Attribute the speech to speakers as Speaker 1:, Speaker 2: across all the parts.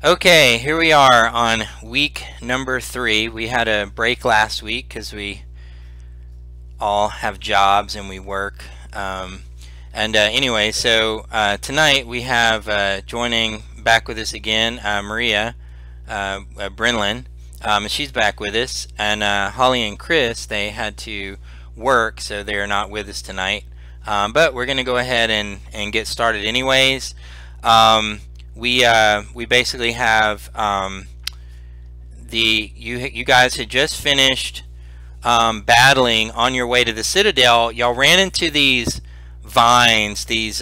Speaker 1: Okay, here we are on week number 3. We had a break last week because we all have jobs and we work. Anyway, so tonight we have joining back with us again Maria Brenlin. She's back with us, and Holly and Chris, they had to work, so they're not with us tonight. But we're going to go ahead and get started anyways. We basically have you guys had just finished battling on your way to the Citadel. Y'all ran into these vines, these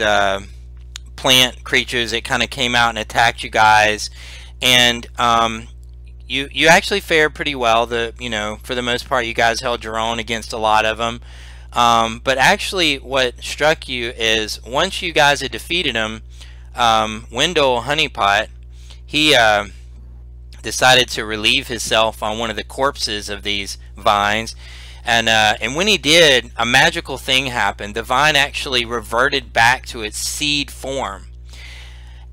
Speaker 1: plant creatures that kind of came out and attacked you guys, and you actually fared pretty well. For the most part, you guys held your own against a lot of them. But actually, what struck you is once you guys had defeated them, Wendell Honeypot, he decided to relieve himself on one of the corpses of these vines, and when he did, a magical thing happened. The vine actually reverted back to its seed form.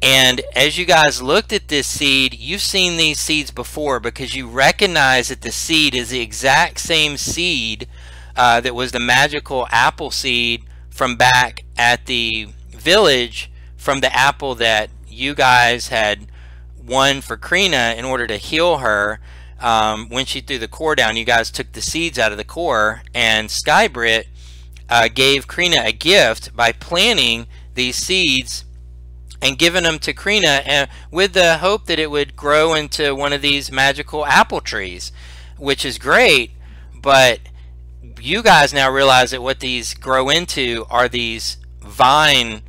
Speaker 1: And as you guys looked at this seed, you've seen these seeds before because you recognize that the seed is the exact same seed that was the magical apple seed from back at the village, from the apple that you guys had won for Krina in order to heal her. When she threw the core down, you guys took the seeds out of the core, and Skybrit gave Krina a gift by planting these seeds and giving them to Krina, with the hope that it would grow into one of these magical apple trees, which is great. But you guys now realize that what these grow into are these vine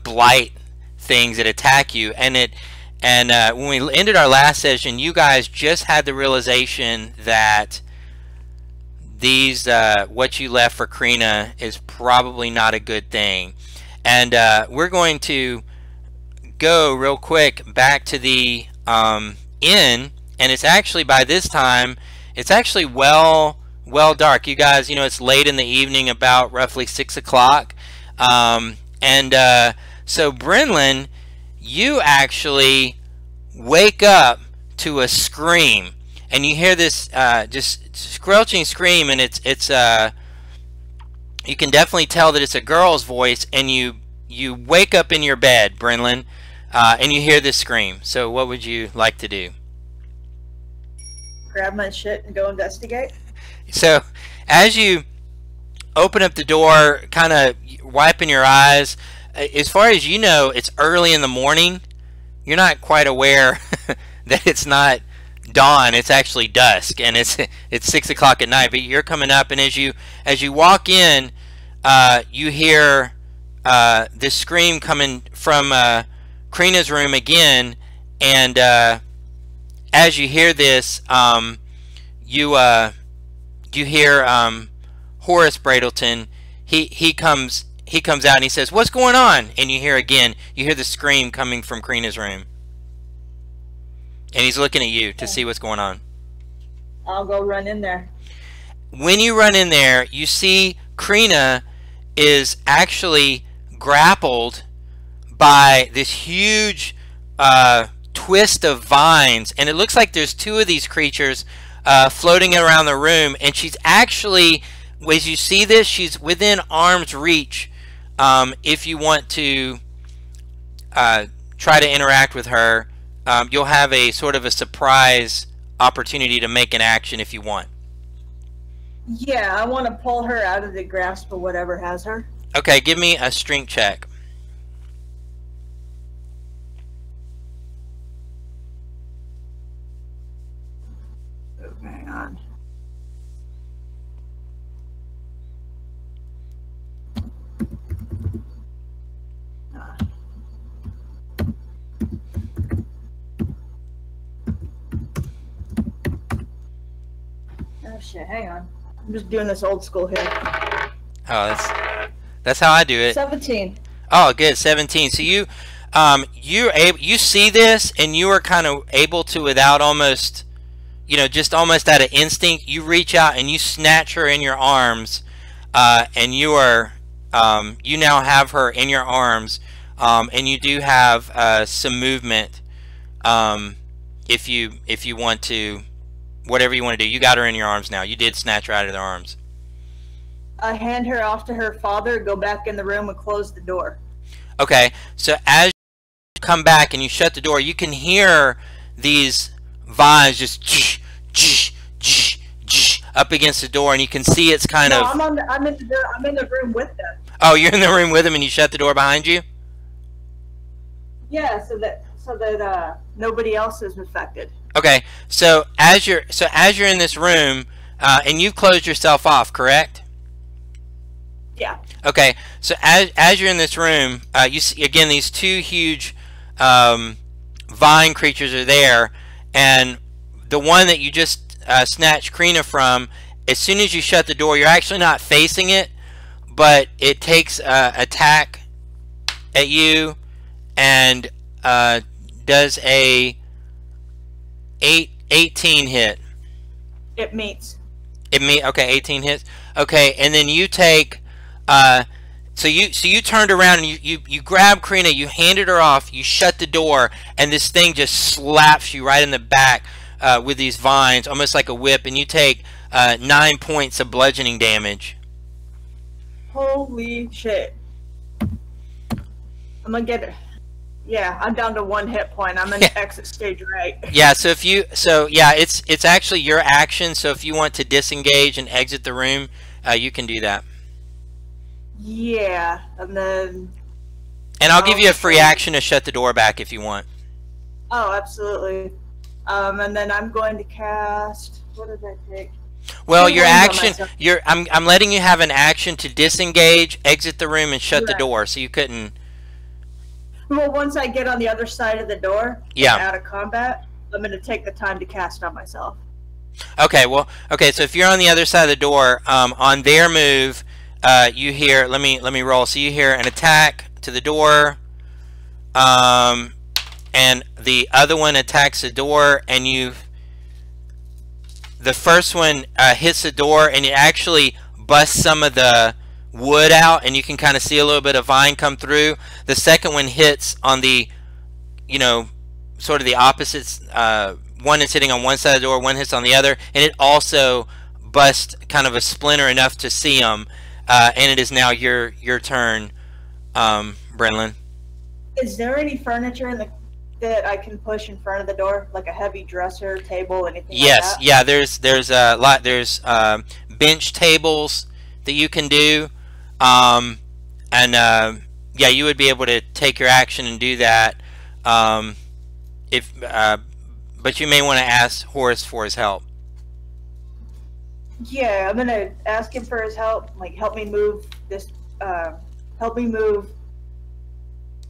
Speaker 1: blight things that attack you. And when we ended our last session, you guys just had the realization that these what you left for Krina is probably not a good thing. And we're going to go real quick back to the inn, and it's actually, by this time, it's actually well dark. You guys, it's late in the evening, about roughly 6 o'clock. So Brenlin, you actually wake up to a scream, and you hear this just squelching scream, and it's you can definitely tell that it's a girl's voice, and you wake up in your bed, Brenlin, and you hear this scream. So what would you like to do?
Speaker 2: Grab my shit and go investigate.
Speaker 1: So as you open up the door, kind of wiping your eyes, as far as you know, it's early in the morning. You're not quite aware that it's not dawn. It's actually dusk, and it's 6 o'clock at night. But you're coming up, and as you walk in, you hear this scream coming from Krina's room again. And as you hear this, you hear Horace Bradelton. He comes out and he says, "What's going on?" And you hear the scream coming from Krina's room. And he's looking at you to see what's going on.
Speaker 2: I'll go run in there.
Speaker 1: When you run in there, you see Krina is actually grappled by this huge twist of vines. And it looks like there's 2 of these creatures floating around the room. And she's actually, as you see this, she's within arm's reach. If you want to try to interact with her, you'll have a sort of a surprise opportunity to make an action if you want.
Speaker 2: Yeah, I want to pull her out of the grasp of whatever has her.
Speaker 1: Okay, give me a strength check.
Speaker 2: Oh, hang on. Oh shit, hang on. I'm just doing this old school here.
Speaker 1: Oh, that's how I do it.
Speaker 2: 17.
Speaker 1: Oh, good, 17. So you see this, and you are kind of able to, without almost, just almost out of instinct, you reach out and you snatch her in your arms, and you now have her in your arms, and you do have some movement if you want to, whatever you want to do. You got her in your arms now. You did snatch her out of their arms.
Speaker 2: I hand her off to her father, go back in the room, and close the door.
Speaker 1: Okay, so as you come back and you shut the door, you can hear these vines just up against the door, and you can see it's kind of.
Speaker 2: I'm in the room with them.
Speaker 1: Oh, you're in the room with them, and you shut the door behind you.
Speaker 2: Yeah, so that nobody else is affected.
Speaker 1: Okay, so as you're in this room, and you've closed yourself off, correct?
Speaker 2: Yeah.
Speaker 1: Okay, so as you're in this room, you see again these two huge vine creatures are there, and the one that you just snatched Krina from, as soon as you shut the door, you're actually not facing it, but it takes attack at you and does a 18 hit.
Speaker 2: It meets.
Speaker 1: Okay, 18 hits. Okay, and then you take so you turned around and you grab Krina, you handed her off, you shut the door, and this thing just slaps you right in the back with these vines, almost like a whip, and you take 9 points of bludgeoning damage.
Speaker 2: Holy shit! I'm gonna get it. Yeah, I'm down to 1 hit point. I'm in exit stage right.
Speaker 1: Yeah, so it's actually your action. So if you want to disengage and exit the room, you can do that.
Speaker 2: Yeah, and then.
Speaker 1: And I'll give you a free action to shut the door back if you want.
Speaker 2: Oh, absolutely. And then I'm going to cast. What did I take?
Speaker 1: Well, your action. I'm letting you have an action to disengage, exit the room, and shut the door. So you couldn't.
Speaker 2: Well, once I get on the other side of the door, out of combat, I'm going to take the time to cast on myself.
Speaker 1: Okay, well, so if you're on the other side of the door, on their move, you hear, let me roll. So you hear an attack to the door, and the other one attacks the door, and the first one hits the door, and it actually busts some of the wood out, and you can kind of see a little bit of vine come through. The second one hits on the, sort of the opposites. One is hitting on one side of the door, one hits on the other, and it also busts kind of a splinter enough to see them. And it is now your turn, Brenlin.
Speaker 2: Is there any furniture that I can push in front of the door, like a heavy dresser, table, anything like that?
Speaker 1: Yeah. There's a lot. There's bench tables that you can do, and yeah, you would be able to take your action and do that. But you may want to ask Horace for his help.
Speaker 2: Yeah, I'm gonna ask him for his help. Like, help me move this. Help me move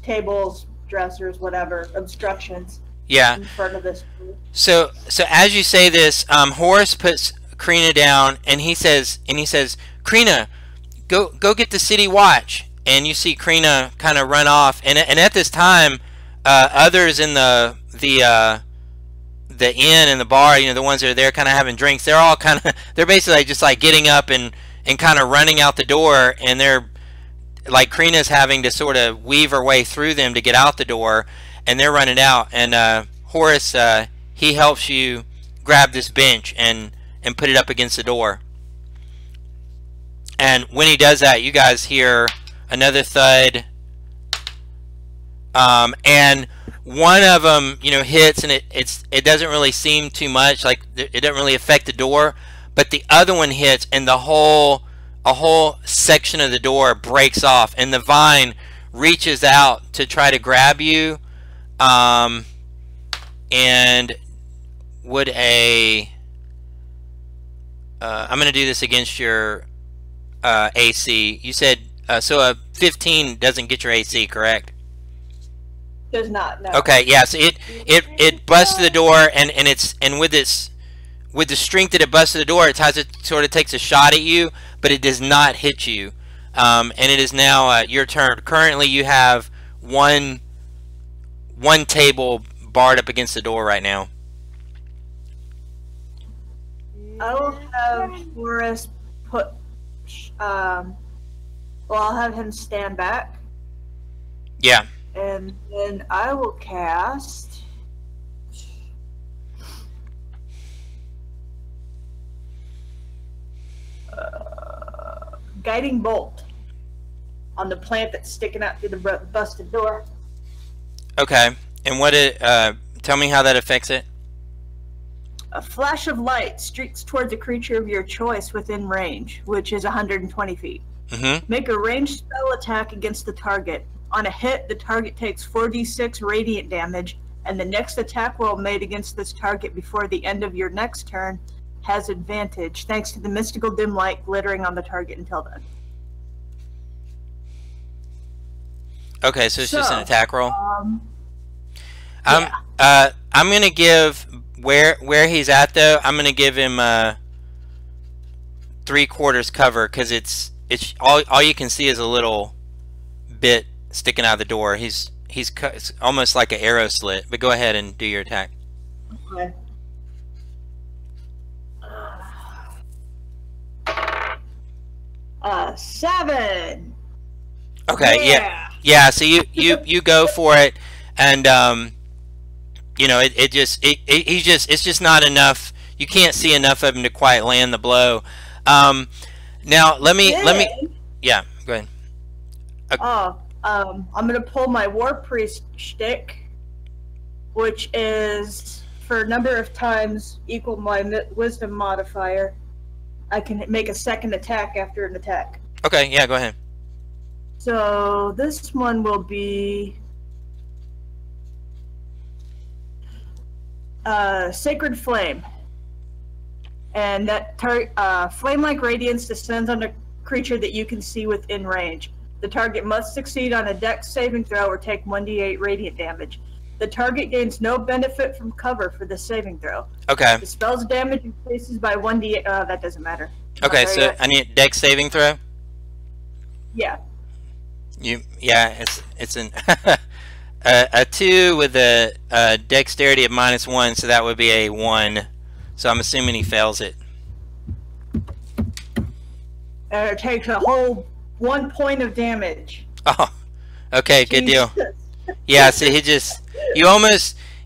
Speaker 2: tables, dressers, whatever obstructions.
Speaker 1: Yeah.
Speaker 2: In front of this.
Speaker 1: So as you say this, Horace puts Krina down, and he says, Krina, go get the city watch. And you see Krina kind of run off, and at this time, others in the inn and the bar, the ones that are there kind of having drinks, they're basically just like getting up and kind of running out the door, and they're like, Krina's having to sort of weave her way through them to get out the door, and they're running out, and Horace, he helps you grab this bench and put it up against the door. And when he does that, you guys hear another thud, and one of them, hits, and it doesn't really seem too much, like it doesn't really affect the door, but the other one hits, and a whole section of the door breaks off, and the vine reaches out to try to grab you, and would I'm going to do this against your AC. You said so a 15 doesn't get your AC, correct?
Speaker 2: Does not, no.
Speaker 1: Okay, yeah, so it busts the door, and with the strength that it busts the door, it sort of takes a shot at you, but it does not hit you. And it is now your turn. Currently, you have one table barred up against the door right now.
Speaker 2: I will have Horace put. I'll have him stand back.
Speaker 1: Yeah.
Speaker 2: And then I will cast. Guiding bolt on the plant that's sticking out through the busted door.
Speaker 1: Okay. And what it? Tell me how that affects it.
Speaker 2: A flash of light streaks towards a creature of your choice within range, which is 120 feet.
Speaker 1: Mm-hmm.
Speaker 2: Make a ranged spell attack against the target. On a hit, the target takes 4d6 radiant damage, and the next attack roll made against this target before the end of your next turn has advantage, thanks to the mystical dim light glittering on the target until then.
Speaker 1: Okay, so it's just an attack roll.
Speaker 2: Yeah.
Speaker 1: I'm gonna give where he's at though. I'm gonna give him 3/4 cover because it's all you can see is a little bit sticking out of the door. He's it's almost like an arrow slit. But go ahead and do your attack.
Speaker 2: Okay. 7.
Speaker 1: Okay. Yeah. So you go for it, and you know it's just not enough. You can't see enough of him to quite land the blow. Now let me yeah, go ahead.
Speaker 2: I'm gonna pull my War Priest shtick, which is for a number of times equal my Wisdom modifier. I can make a second attack after an attack.
Speaker 1: Okay, yeah, go ahead.
Speaker 2: So this one will be Sacred Flame. And that flame-like radiance descends on a creature that you can see within range. The target must succeed on a dex saving throw or take 1d8 radiant damage. The target gains no benefit from cover for the saving throw.
Speaker 1: Okay.
Speaker 2: The spell's damage increases by 1d8. That doesn't matter.
Speaker 1: Okay, so I need a dex saving throw?
Speaker 2: Yeah.
Speaker 1: It's an a 2 with a dexterity of -1, so that would be a 1. So I'm assuming he fails it.
Speaker 2: And it takes a whole 1 point of damage.
Speaker 1: Oh, okay, good deal. Yeah, so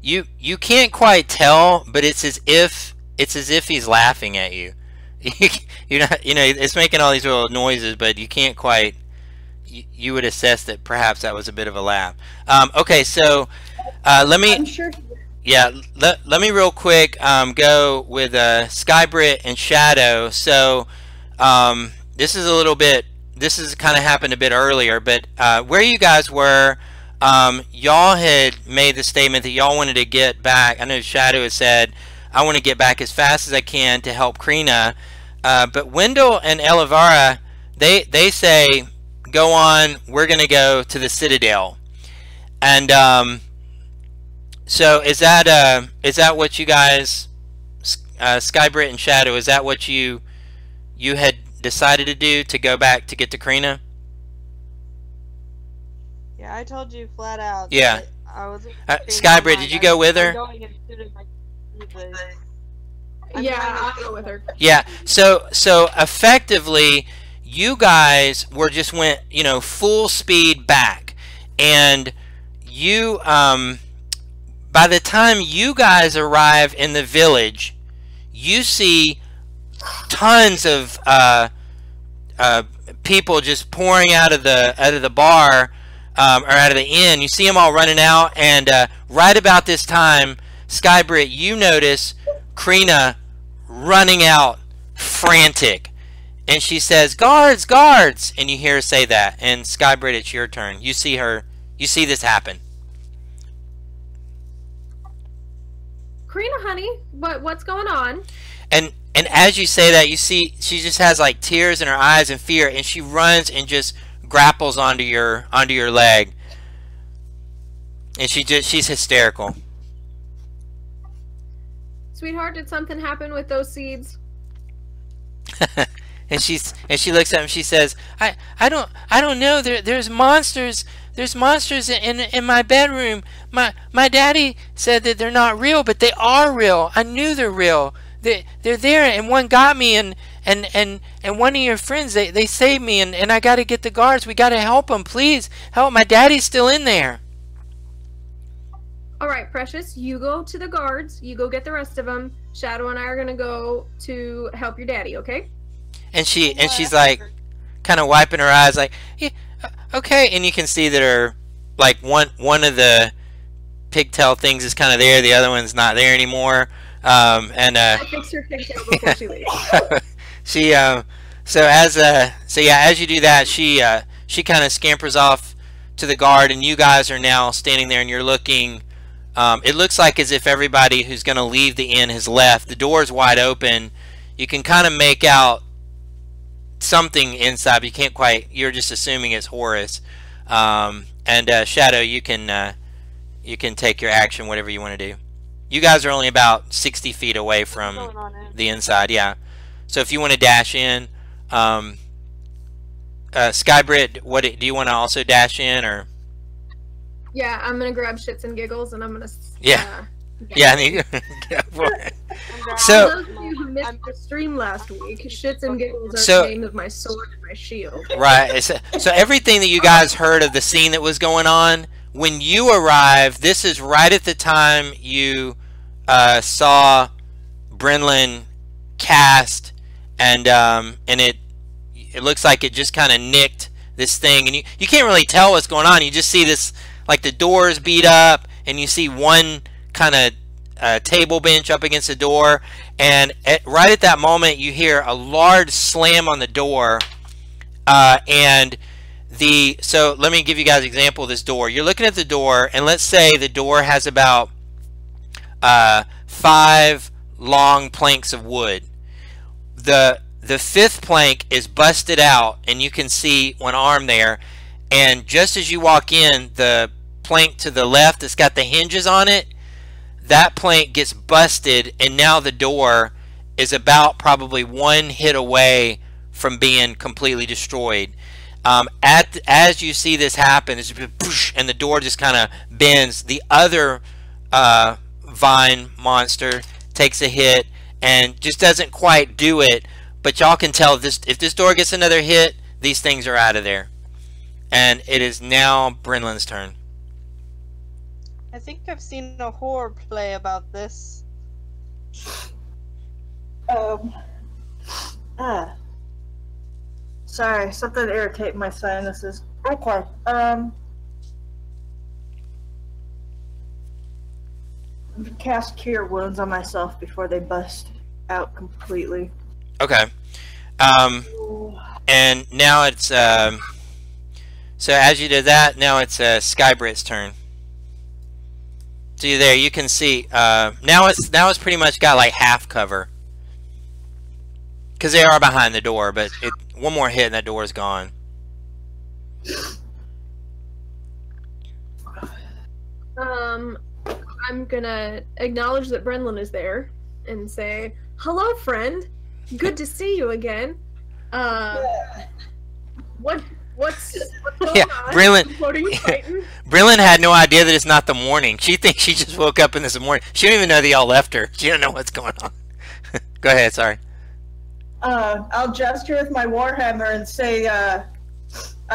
Speaker 1: you can't quite tell, but it's as if he's laughing at you. It's making all these little noises, but you can't quite. You would assess that perhaps that was a bit of a laugh. Okay, so let me.
Speaker 2: I'm sure.
Speaker 1: Yeah, let me real quick go with Skybrit and Shadow. So this is a little bit. This has kind of happened a bit earlier, but where you guys were, y'all had made the statement that y'all wanted to get back. I know Shadow has said, "I want to get back as fast as I can to help Krina," but Wendell and Elivara, they say, "Go on. We're going to go to the Citadel," and so is that what you guys, Skybrit and Shadow? Is that what you had decided to do, to go back to get to Krina?
Speaker 3: Yeah, I told you flat out.
Speaker 1: Yeah.
Speaker 3: I was
Speaker 1: Skybrit, did you go with her?
Speaker 4: Yeah, I'll go with her.
Speaker 1: Yeah. So effectively, you guys went full speed back, and you by the time you guys arrive in the village, you see tons of people just pouring out of the bar or out of the inn. You see them all running out, and right about this time, Skybrit, you notice Krina running out, frantic, and she says, "Guards, guards!" And you hear her say that. And Skybrit, it's your turn. You see this happen.
Speaker 4: Krina, honey, what's going on?
Speaker 1: And as you say that, you see she just has like tears in her eyes and fear, and she runs and just grapples onto your leg, and she's hysterical.
Speaker 4: Sweetheart, did something happen with those seeds?
Speaker 1: and she looks at him. She says, I don't know. There's monsters. There's monsters in my bedroom. My daddy said that they're not real, but they are real. I knew they're real. They're there, and one got me, and one of your friends, they saved me, and I got to get the guards. We got to help them. Please help. My daddy's still in there.
Speaker 4: All right, Precious, you go to the guards. You go get the rest of them. Shadow and I are going to go to help your daddy, okay?
Speaker 1: and she's like kind of wiping her eyes like, yeah, okay, and you can see that her like one of the pigtail things is kind of there, the other one's not there anymore.
Speaker 4: I fix her pigtail before she leaves.
Speaker 1: She as you do that, she kind of scampers off to the guard, and you guys are now standing there and you're looking. It looks like as if everybody who's going to leave the inn has left. The door's wide open. You can kind of make out something inside, but you can't quite. You're just assuming it's Horace. Shadow, you can take your action, whatever you want to do. You guys are only about 60 feet away from the inside, yeah. So if you want to dash in, Skybrit, do you want to also dash in, or?
Speaker 4: Yeah, I'm gonna grab shits and giggles, and I'm gonna.
Speaker 1: So,
Speaker 4: for those of you who missed the stream last week, shits and giggles are the name of my sword and my shield.
Speaker 1: Right. So everything that you guys heard of the scene that was going on, when you arrived, this is right at the time you saw Brenlin cast, and it looks like it just kind of nicked this thing, and you can't really tell what's going on. You just see this, like the doors beat up, and you see one kind of table bench up against the door, and right at that moment you hear a large slam on the door, so let me give you guys an example of this door. You're looking at the door, and let's say the door has about 5 long planks of wood. The 5th plank is busted out, and you can see one arm there, and just as you walk in, the plank to the left that's got the hinges on it, that plank gets busted, and now the door is about probably 1 hit away from being completely destroyed. As you see this happen, and the door just kind of bends, the other vine monster takes a hit and just doesn't quite do it, but y'all can tell if this door gets another hit, these things are out of there. And it is now Brenlin's turn.
Speaker 3: I think I've seen a horror play about this.
Speaker 2: Sorry, something irritating my sinuses. Okay. Cast Cure Wounds on myself before they bust out completely.
Speaker 1: Okay. And now it's so as you did that, now it's Skybrit's turn. So you there, you can see now it's pretty much got like half cover, because they are behind the door, but one more hit and that door is gone.
Speaker 4: I'm gonna acknowledge that Brenlin is there and say, "Hello, friend. Good to see you again. What's going on?
Speaker 1: Brenlin.
Speaker 4: What are you fighting?"
Speaker 1: Brenlin had no idea that it's not the morning. She thinks she just woke up in this morning. She don't even know that y'all left her. She don't know what's going on. Go ahead. Sorry.
Speaker 2: I'll gesture with my warhammer and say, I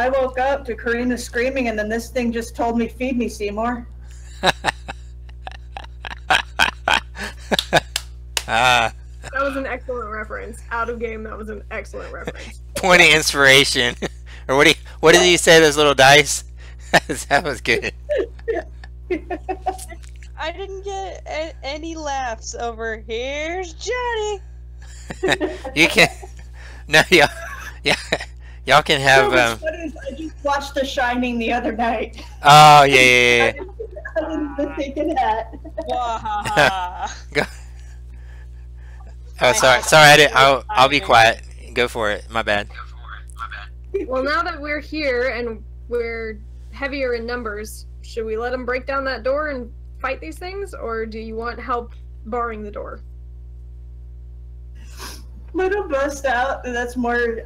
Speaker 2: woke up to Karina screaming, and then this thing just told me, "Feed me, Seymour."
Speaker 4: That was an excellent reference. Out of game, that was an excellent reference.
Speaker 1: Point of inspiration. Or what did he say, those little dice? That was good.
Speaker 3: I didn't get any laughs over "Here's Johnny."
Speaker 1: You can y'all can have
Speaker 2: I just watched The Shining the other night.
Speaker 1: oh yeah.
Speaker 2: I didn't think of that.
Speaker 1: Go. Oh, sorry, I didn't. I'll be quiet. Go for it. My bad.
Speaker 4: Well, now that we're here and we're heavier in numbers, should we let them break down that door and fight these things, or do you want help barring the door?
Speaker 2: Let them bust out, and that's more,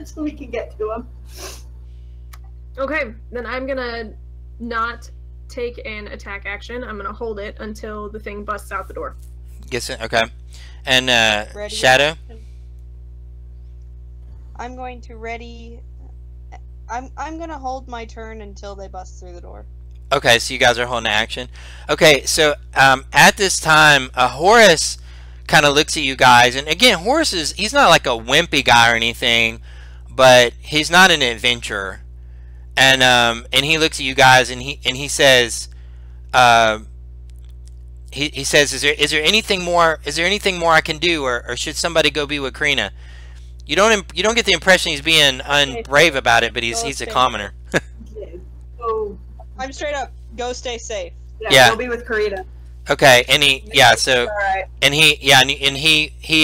Speaker 2: so we can get to them.
Speaker 4: Okay, then I'm gonna not take an attack action. I'm gonna hold it until the thing busts out the door.
Speaker 1: Gets it. Okay. And
Speaker 3: Ready?
Speaker 1: Shadow.
Speaker 3: I'm going to ready. I'm gonna hold my turn until they bust through the door.
Speaker 1: Okay, so you guys are holding action. Okay, so at this time, Horace kind of looks at you guys, and again, Horace he's not like a wimpy guy or anything, but he's not an adventurer. And he looks at you guys, and he says, he says, is there anything more I can do, or should somebody go be with Karina? You don't get the impression he's being unbrave about it, but he's a commoner.
Speaker 2: So,
Speaker 3: I'm straight up. Go stay safe.
Speaker 1: Yeah.
Speaker 2: We'll be with Karina.
Speaker 1: Okay, and he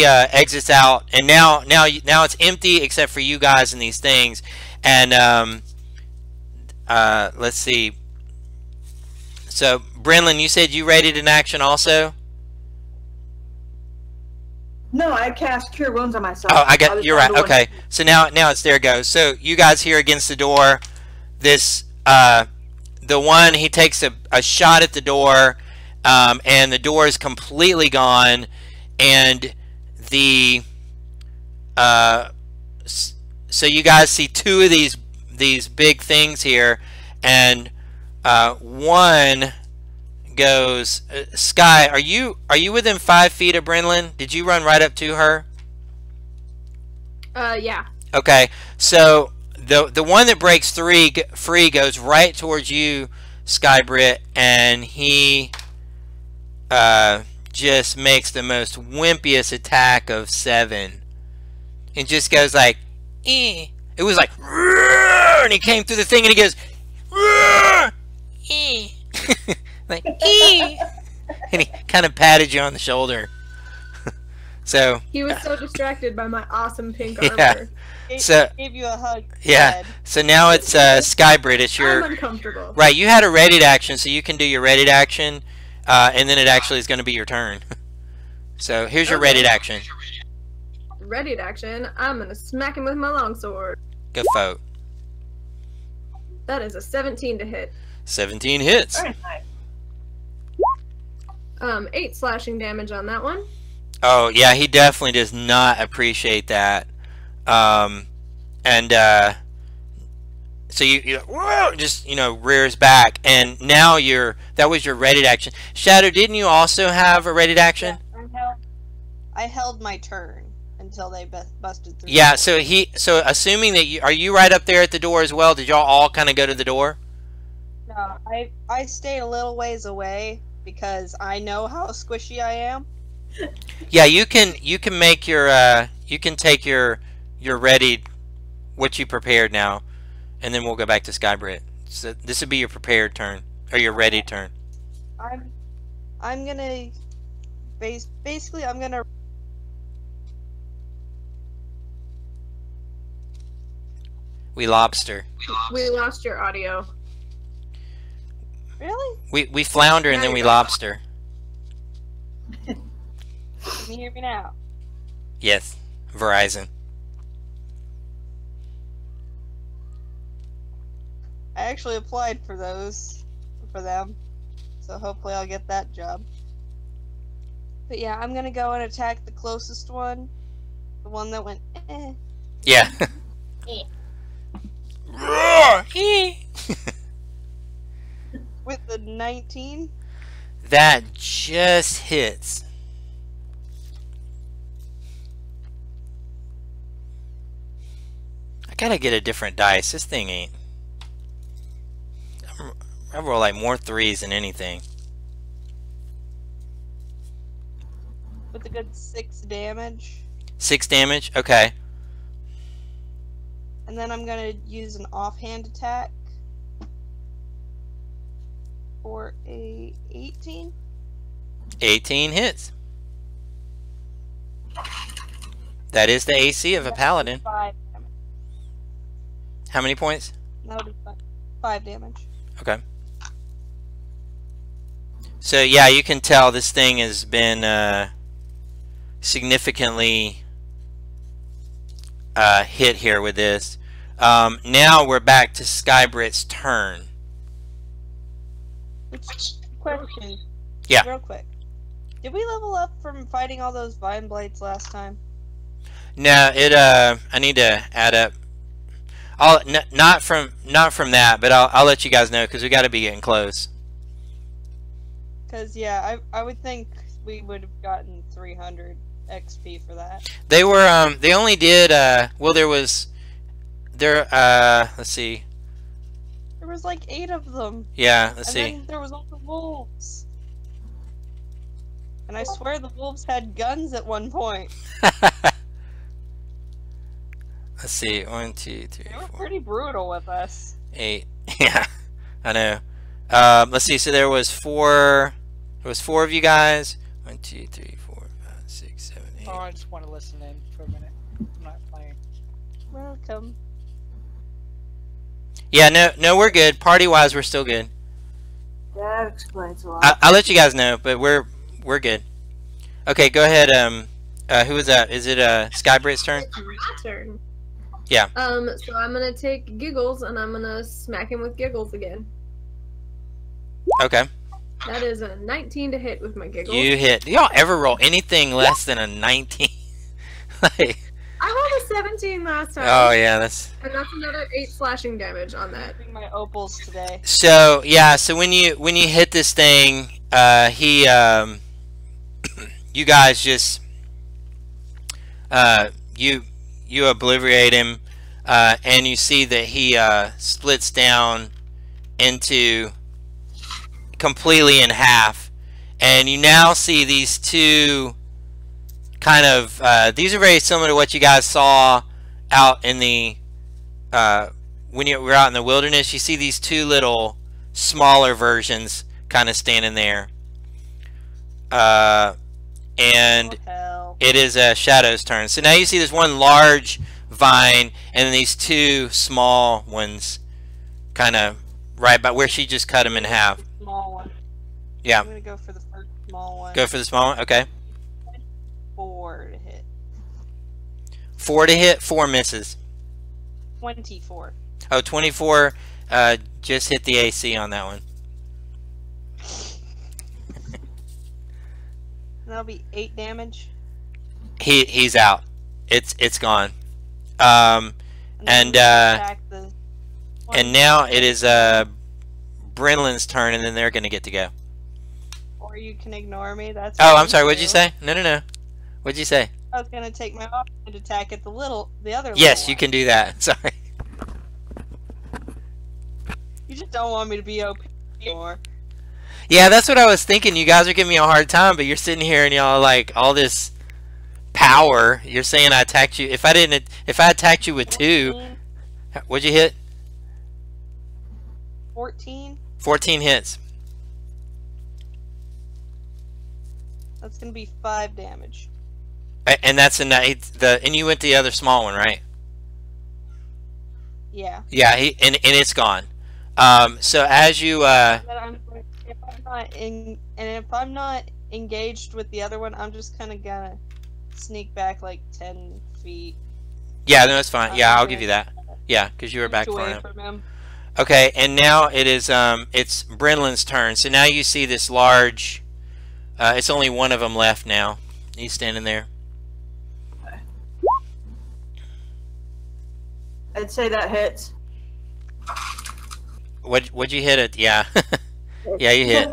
Speaker 1: exits out, and now it's empty except for you guys and these things, and let's see. So Brenlin, you said you rated an action also?
Speaker 2: No, I cast Cure Wounds on myself.
Speaker 1: Oh, you're right. Okay, so now it's there it goes. So you guys hear against the door. This the one, he takes a shot at the door, and the door is completely gone, and the so you guys see two of these big things here, and one goes, Sky, are you within 5 feet of Brenlin? Did you run right up to her?
Speaker 4: Yeah.
Speaker 1: Okay, so the one that breaks free goes right towards you, Skybrit, and he just makes the most wimpiest attack of 7. It just goes like, eh. It was like, and he came through the thing, and he goes, eh. Like, eh. And he kind of patted you on the shoulder. So
Speaker 4: he was so distracted by my awesome pink armor.
Speaker 1: Yeah. So
Speaker 3: Gave you a hug.
Speaker 1: yeah. So now it's Skybrit. It's your
Speaker 4: I'm uncomfortable.
Speaker 1: right. You had a readied action, so you can do your readied action, and then it actually is going to be your turn. So here's your readied action.
Speaker 4: Ready to action. I'm gonna smack him with my longsword.
Speaker 1: Go vote.
Speaker 4: That is a 17 to hit.
Speaker 1: 17 hits.
Speaker 2: Very nice.
Speaker 4: 8 slashing damage on that one.
Speaker 1: Oh yeah, he definitely does not appreciate that. So you whoa, just rears back, and now that was your readied action. Shadow, didn't you also have a readied action?
Speaker 3: Yeah, I held my turn until they busted through.
Speaker 1: Yeah. So assuming that are you right up there at the door as well? Did y'all all kind of go to the door?
Speaker 3: No, I stayed a little ways away because I know how squishy I am.
Speaker 1: Yeah, you can make your you can take your readied, what you prepared now, and then we'll go back to Skybrit. So this would be your prepared turn, or your ready turn.
Speaker 3: I'm gonna basically I'm gonna.
Speaker 1: We lobster.
Speaker 4: We lost your audio.
Speaker 3: Really?
Speaker 1: We flounder and then we lobster.
Speaker 3: Can you hear me now?
Speaker 1: Yes, Verizon.
Speaker 3: I actually applied for them, so hopefully I'll get that job. But yeah, I'm gonna go and attack the closest one, the one that went eh.
Speaker 1: Yeah.
Speaker 3: Eh.
Speaker 1: Roar! Eh.
Speaker 3: With the 19.
Speaker 1: That just hits. I gotta get a different dice. This thing ain't. I roll like more 3s than anything.
Speaker 3: With a good 6 damage.
Speaker 1: 6 damage? Okay.
Speaker 3: And then I'm gonna use an offhand attack for a 18.
Speaker 1: 18 hits. That is the AC of a paladin.
Speaker 3: 5 damage.
Speaker 1: How many points?
Speaker 3: That would be 5 damage.
Speaker 1: Okay. So yeah, you can tell this thing has been significantly hit here with this. Now we're back to Skybrit's turn.
Speaker 3: Question.
Speaker 1: Yeah.
Speaker 3: Real quick. Did we level up from fighting all those vine blades last time?
Speaker 1: No, I need to add up. Not from that, but I'll let you guys know because we got to be getting close.
Speaker 3: Because yeah, I would think we would have gotten 300 XP for that.
Speaker 1: They were they only did well let's see.
Speaker 3: There was like 8 of them.
Speaker 1: Yeah, let's
Speaker 3: And
Speaker 1: see.
Speaker 3: then there was all the wolves. And I swear the wolves had guns at one point.
Speaker 1: Let's see. 1, 2, 3,
Speaker 3: They were
Speaker 1: 4,
Speaker 3: pretty brutal with us.
Speaker 1: 8. Yeah, I know. Let's see. So there was 4. There was 4 of you guys. 1, 2, 3, 4, 5, 6, 7, 8.
Speaker 5: Oh, I just want to listen in for a minute. I'm not playing.
Speaker 3: Welcome.
Speaker 1: Yeah, no, we're good. Party-wise, we're still good.
Speaker 2: That explains a lot.
Speaker 1: I'll let you guys know, but we're good. Okay, go ahead. Who was that? Is it Skybrit's turn?
Speaker 4: It's my turn.
Speaker 1: Yeah.
Speaker 4: So I'm gonna take Giggles and I'm gonna smack him with Giggles again.
Speaker 1: Okay.
Speaker 4: That is a 19 to hit with my Giggles.
Speaker 1: You hit. Do y'all ever roll anything less than a 19? Like.
Speaker 4: I rolled a 17 last time.
Speaker 1: Oh yeah, that's.
Speaker 4: And that's another 8 slashing damage on that.
Speaker 3: I'm my opals today.
Speaker 1: So yeah, so when you hit this thing, he you guys just you obliterate him, and you see that he splits down into completely in half, and you now see these two kind of these are very similar to what you guys saw out in the when you were out in the wilderness. You see these two little smaller versions kind of standing there, and
Speaker 3: Oh, hell.
Speaker 1: it is Shadow's turn. So now you see this one large vine and then these two small ones kind of right by where she just cut them in half.
Speaker 3: Small one.
Speaker 1: Yeah,
Speaker 3: I'm gonna go for the first small one.
Speaker 1: go for the small one. Okay.
Speaker 3: 4 to hit.
Speaker 1: 4 to hit, 4 misses.
Speaker 3: 24.
Speaker 1: Oh, 24 just hit the AC on that one.
Speaker 3: That'll be 8 damage.
Speaker 1: He's out. It's gone.
Speaker 3: And
Speaker 1: And
Speaker 3: then attack the
Speaker 1: and now it is Brenlin's turn, and then they're gonna get to go.
Speaker 3: Or you can ignore me. That's
Speaker 1: Oh, I'm
Speaker 3: fine
Speaker 1: sorry. What'd you
Speaker 3: too.
Speaker 1: say? No. What'd you say?
Speaker 3: I was gonna take my offhand attack at the other.
Speaker 1: Yes,
Speaker 3: little
Speaker 1: you
Speaker 3: one.
Speaker 1: can do that. Sorry.
Speaker 3: You just don't want me to be OP anymore.
Speaker 1: Yeah, that's what I was thinking. You guys are giving me a hard time, but you're sitting here and y'all like all this power. You're saying I attacked you. If I attacked you with 2,
Speaker 3: 14.
Speaker 1: what'd you hit?
Speaker 3: 14.
Speaker 1: 14 hits.
Speaker 3: That's gonna be 5 damage.
Speaker 1: And that's and you went to the other small one, right?
Speaker 3: Yeah.
Speaker 1: Yeah, and it's gone. So as you
Speaker 3: But if I'm not engaged with the other one, I'm just kind of gonna sneak back like 10 feet.
Speaker 1: yeah, no, it's fine. Yeah, I'll give you that. Yeah, because you were back
Speaker 3: away
Speaker 1: for him.
Speaker 3: from him.
Speaker 1: Okay, and now it is it's Brenlin's turn. So now you see this large. It's only one of them left now. He's standing there.
Speaker 2: I'd say that hits.
Speaker 1: What'd you hit it? Yeah, yeah, you hit.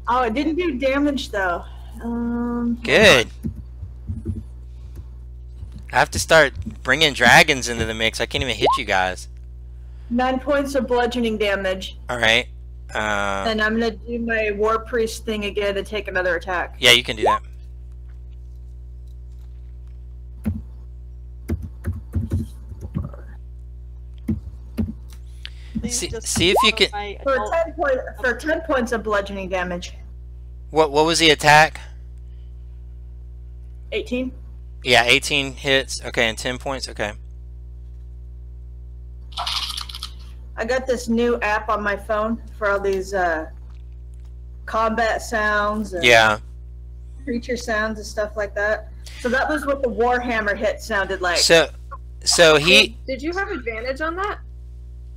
Speaker 2: Oh, it didn't do damage though.
Speaker 1: Good. I have to start bringing dragons into the mix. I can't even hit you guys.
Speaker 2: 9 points of bludgeoning damage.
Speaker 1: All right.
Speaker 2: And I'm gonna do my war priest thing again and take another attack.
Speaker 1: Yeah, you can do that.
Speaker 3: Please
Speaker 1: See-
Speaker 3: just
Speaker 1: see if you
Speaker 3: follow
Speaker 1: can-
Speaker 3: my
Speaker 2: For
Speaker 3: adult-
Speaker 2: 10 points of bludgeoning damage.
Speaker 1: What was the attack?
Speaker 2: 18.
Speaker 1: Yeah, 18 hits. Okay, and 10 points. Okay.
Speaker 2: I got this new app on my phone for all these combat sounds and
Speaker 1: Yeah.
Speaker 2: creature sounds and stuff like that. So that was what the Warhammer hit sounded like.
Speaker 1: So he.
Speaker 4: Did you have advantage on that?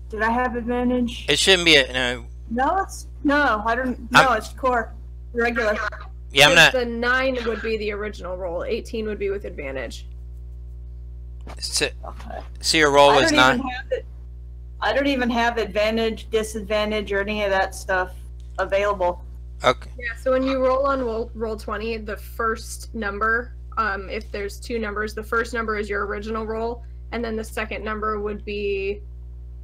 Speaker 2: Did I have advantage?
Speaker 1: It shouldn't be a no.
Speaker 2: No, I don't. No, it's core, regular.
Speaker 1: Yeah, I'm not.
Speaker 4: The 9 would be the original roll. 18 would be with advantage.
Speaker 1: So your roll was not.
Speaker 2: I don't even have advantage, disadvantage, or any of that stuff available.
Speaker 1: Okay.
Speaker 4: Yeah, so when you roll on roll 20, the first number, if there's two numbers, the first number is your original roll, and then the second number would be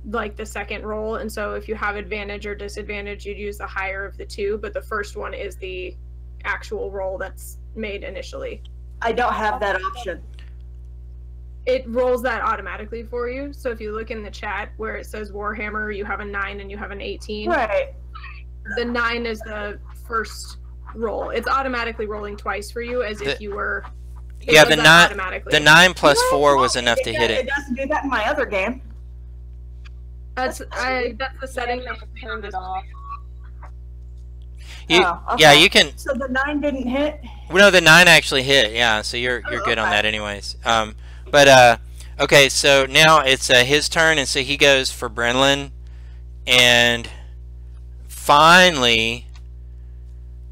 Speaker 4: like the second roll. And so if you have advantage or disadvantage, you'd use the higher of the two, but the first one is the actual roll that's made initially.
Speaker 2: I don't have that option.
Speaker 4: It rolls that automatically for you. So if you look in the chat where it says Warhammer, you have a 9 and you have an 18.
Speaker 2: Right.
Speaker 4: The 9 is the first roll. It's automatically rolling twice for you, as if you were.
Speaker 1: Yeah, the 9 plus 4 was enough to hit it.
Speaker 2: It doesn't do that in my other game.
Speaker 4: That's the setting that was
Speaker 3: Turned it off.
Speaker 1: Yeah,
Speaker 2: Okay.
Speaker 1: you can.
Speaker 2: So the 9 didn't hit?
Speaker 1: No, the 9 actually hit. Yeah, so you're good on
Speaker 2: okay.
Speaker 1: that anyways. Okay, so now it's his turn, and so he goes for Brenlin, and finally,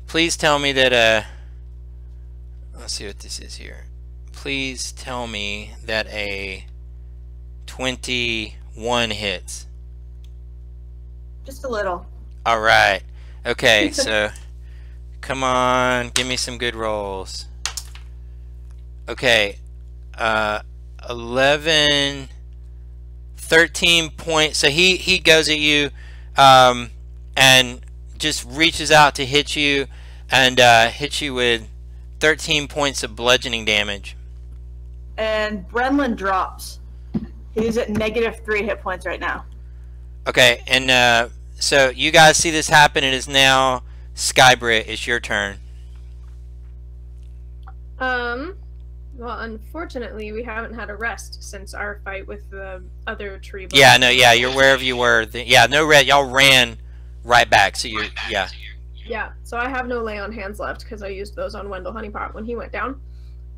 Speaker 1: please tell me that let's see what this is here. Please tell me that a 21 hits.
Speaker 2: Just a little.
Speaker 1: All right. Okay, so come on, give me some good rolls. Okay, 11, 13 points. So he goes at you and just reaches out to hit you and hits you with 13 points of bludgeoning damage.
Speaker 2: And Brenlin drops. He's at -3 hit points right now.
Speaker 1: Okay, and so you guys see this happen. It is now Skybrit. It's your turn.
Speaker 4: Well, unfortunately, we haven't had a rest since our fight with the other tree.
Speaker 1: Yeah, no, yeah, you're wherever you were. Yeah, no red. Y'all ran right back. So you're, yeah.
Speaker 4: Yeah, so I have no lay on hands left because I used those on Wendell Honeypot when he went down.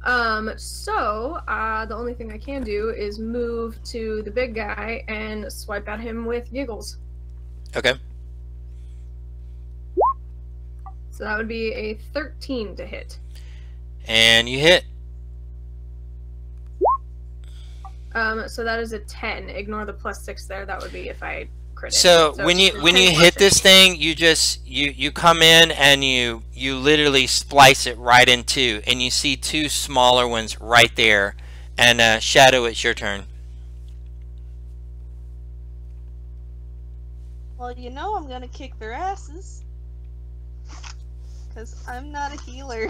Speaker 4: The only thing I can do is move to the big guy and swipe at him with Giggles.
Speaker 1: Okay.
Speaker 4: So that would be a 13 to hit.
Speaker 1: And you hit.
Speaker 4: So that is a 10. Ignore the +6 there. That would be if I crit.
Speaker 1: So when you hit this thing, you come in and you literally splice it right in two, and you see two smaller ones right there. And Shadow, it's your turn.
Speaker 3: Well, you know I'm gonna kick their asses. Because I'm not a healer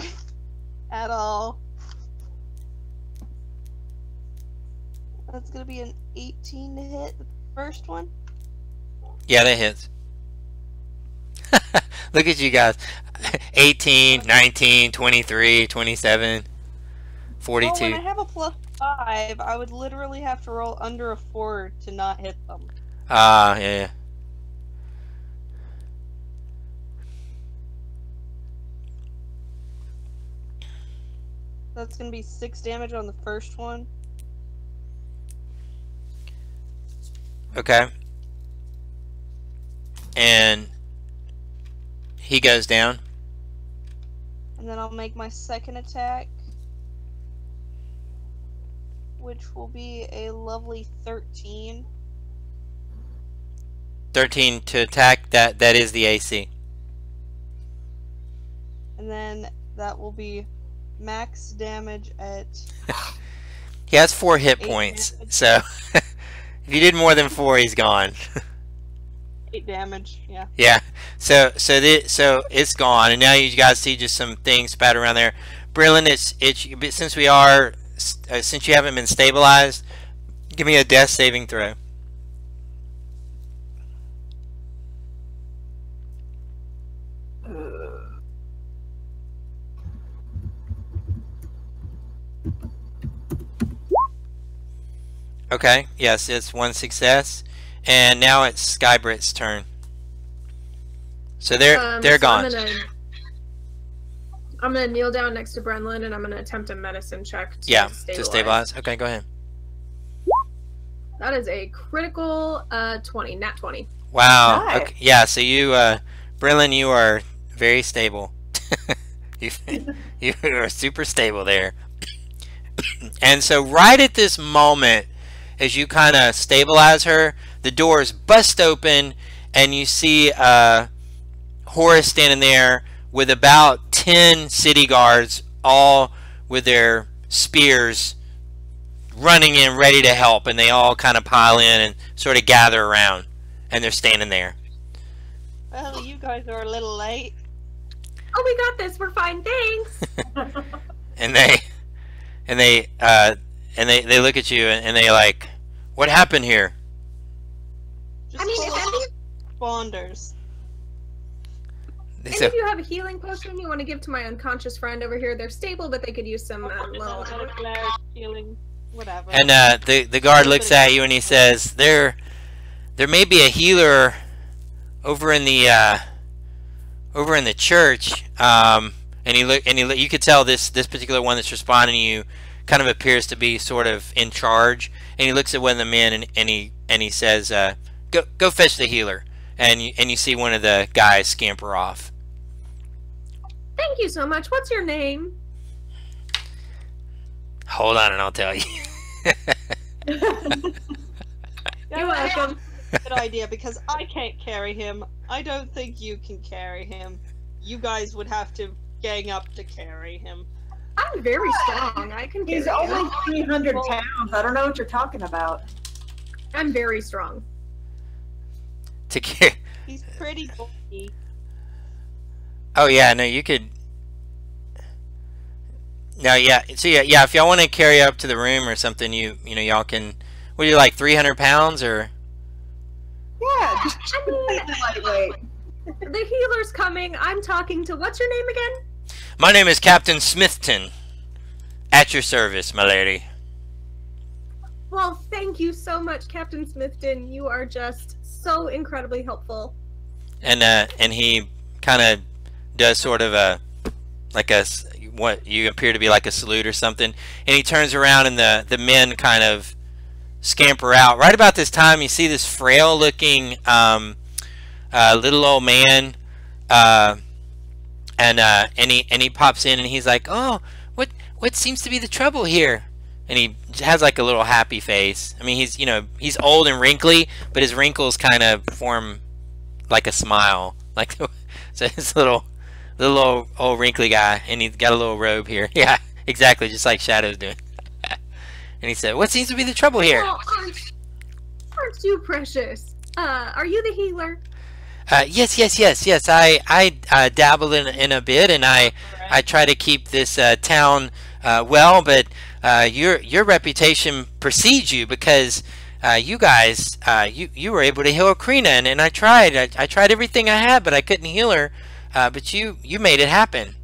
Speaker 3: at all. That's gonna be an 18 to hit the first one.
Speaker 1: Yeah, that hits. Look at you guys. 18, 19, 23, 27, 42.
Speaker 3: Well, when I have a +5, I would literally have to roll under a 4 to not hit them.
Speaker 1: Yeah.
Speaker 3: That's gonna be 6 damage on the first one.
Speaker 1: Okay. And he goes down.
Speaker 3: And then I'll make my second attack, which will be a lovely 13.
Speaker 1: 13 to attack. That is the AC.
Speaker 3: And then that will be max damage at...
Speaker 1: He has 4 hit
Speaker 3: 8
Speaker 1: points,
Speaker 3: damage.
Speaker 1: so if you did more than 4, he's gone.
Speaker 3: 8 damage, yeah.
Speaker 1: Yeah. So it's gone, and now you guys see just some things spat around there. Brilliant. Since we are since you haven't been stabilized, give me a death saving throw. Okay, yes, it's 1 success, and now it's Skybrit's turn. So they're gone.
Speaker 4: I'm gonna kneel down next to Brenlin, and I'm gonna attempt a medicine check to
Speaker 1: stabilize. Okay, go ahead.
Speaker 4: That is a critical 20, nat 20.
Speaker 1: Wow.
Speaker 2: Nice.
Speaker 1: Okay. Yeah. So you, Brenlin, you are very stable. you are super stable there. And so right at this moment, as you kind of stabilize her, the doors bust open, and you see Horace standing there with about 10 city guards, all with their spears, running in ready to help, and they all kind of pile in and sort of gather around, and they're standing there.
Speaker 3: Well, you guys are a little late.
Speaker 4: Oh, we got this. We're fine. Thanks.
Speaker 1: And they look at you and they like, what happened here?
Speaker 3: Just
Speaker 4: I mean,
Speaker 3: full
Speaker 4: if
Speaker 3: of
Speaker 4: any,
Speaker 3: responders.
Speaker 1: They
Speaker 4: any
Speaker 1: say,
Speaker 4: of you have a healing potion you want to give to my unconscious friend over here, they're stable, but they could use some little.
Speaker 3: Healing, whatever.
Speaker 1: and the guard looks at you and he says, there may be a healer over in the church. And you could tell this particular one that's responding to you kind of appears to be sort of in charge. And he looks at one of the men and he says, go fetch the healer. And you see one of the guys scamper off.
Speaker 4: Thank you so much. What's your name?
Speaker 1: Hold on and I'll tell you.
Speaker 4: You're welcome.
Speaker 3: Good idea, because I can't carry him. I don't think you can carry him. You guys would have to gang up to carry him.
Speaker 4: I'm very strong. I can carry
Speaker 2: He's
Speaker 4: him.
Speaker 2: only 300 pounds. I don't know what you're talking about.
Speaker 4: I'm very strong.
Speaker 1: To carry.
Speaker 3: He's pretty bulky.
Speaker 1: Oh yeah, no, you could. No, yeah. So yeah. If y'all want to carry up to the room or something, you know, y'all can. What are you, like 300 pounds or?
Speaker 2: Yeah, just completely lightweight.
Speaker 4: The healer's coming. I'm talking to. What's your name again?
Speaker 1: My name is Captain Smithton. At your service, my lady.
Speaker 4: Well, thank you so much, Captain Smithton. You are just so incredibly helpful.
Speaker 1: And he kind of does sort of what you appear to be like a salute or something, and he turns around and the men kind of scamper out. Right about this time, you see this frail looking little old man, and he pops in and he's like, oh, what seems to be the trouble here? And he has like a little happy face. I mean, he's old and wrinkly, but his wrinkles kind of form like a smile, like so this little old wrinkly guy, and he's got a little robe here. Yeah, exactly, just like Shadow's doing. And he said, "What seems to be the trouble here?"
Speaker 4: Oh, aren't you precious? Are you the healer?
Speaker 1: Yes. I dabble in a bit, and I try to keep this town well, but your reputation precedes you because you guys you were able to heal Akrina, and I tried everything I had, but I couldn't heal her. But you made it happen.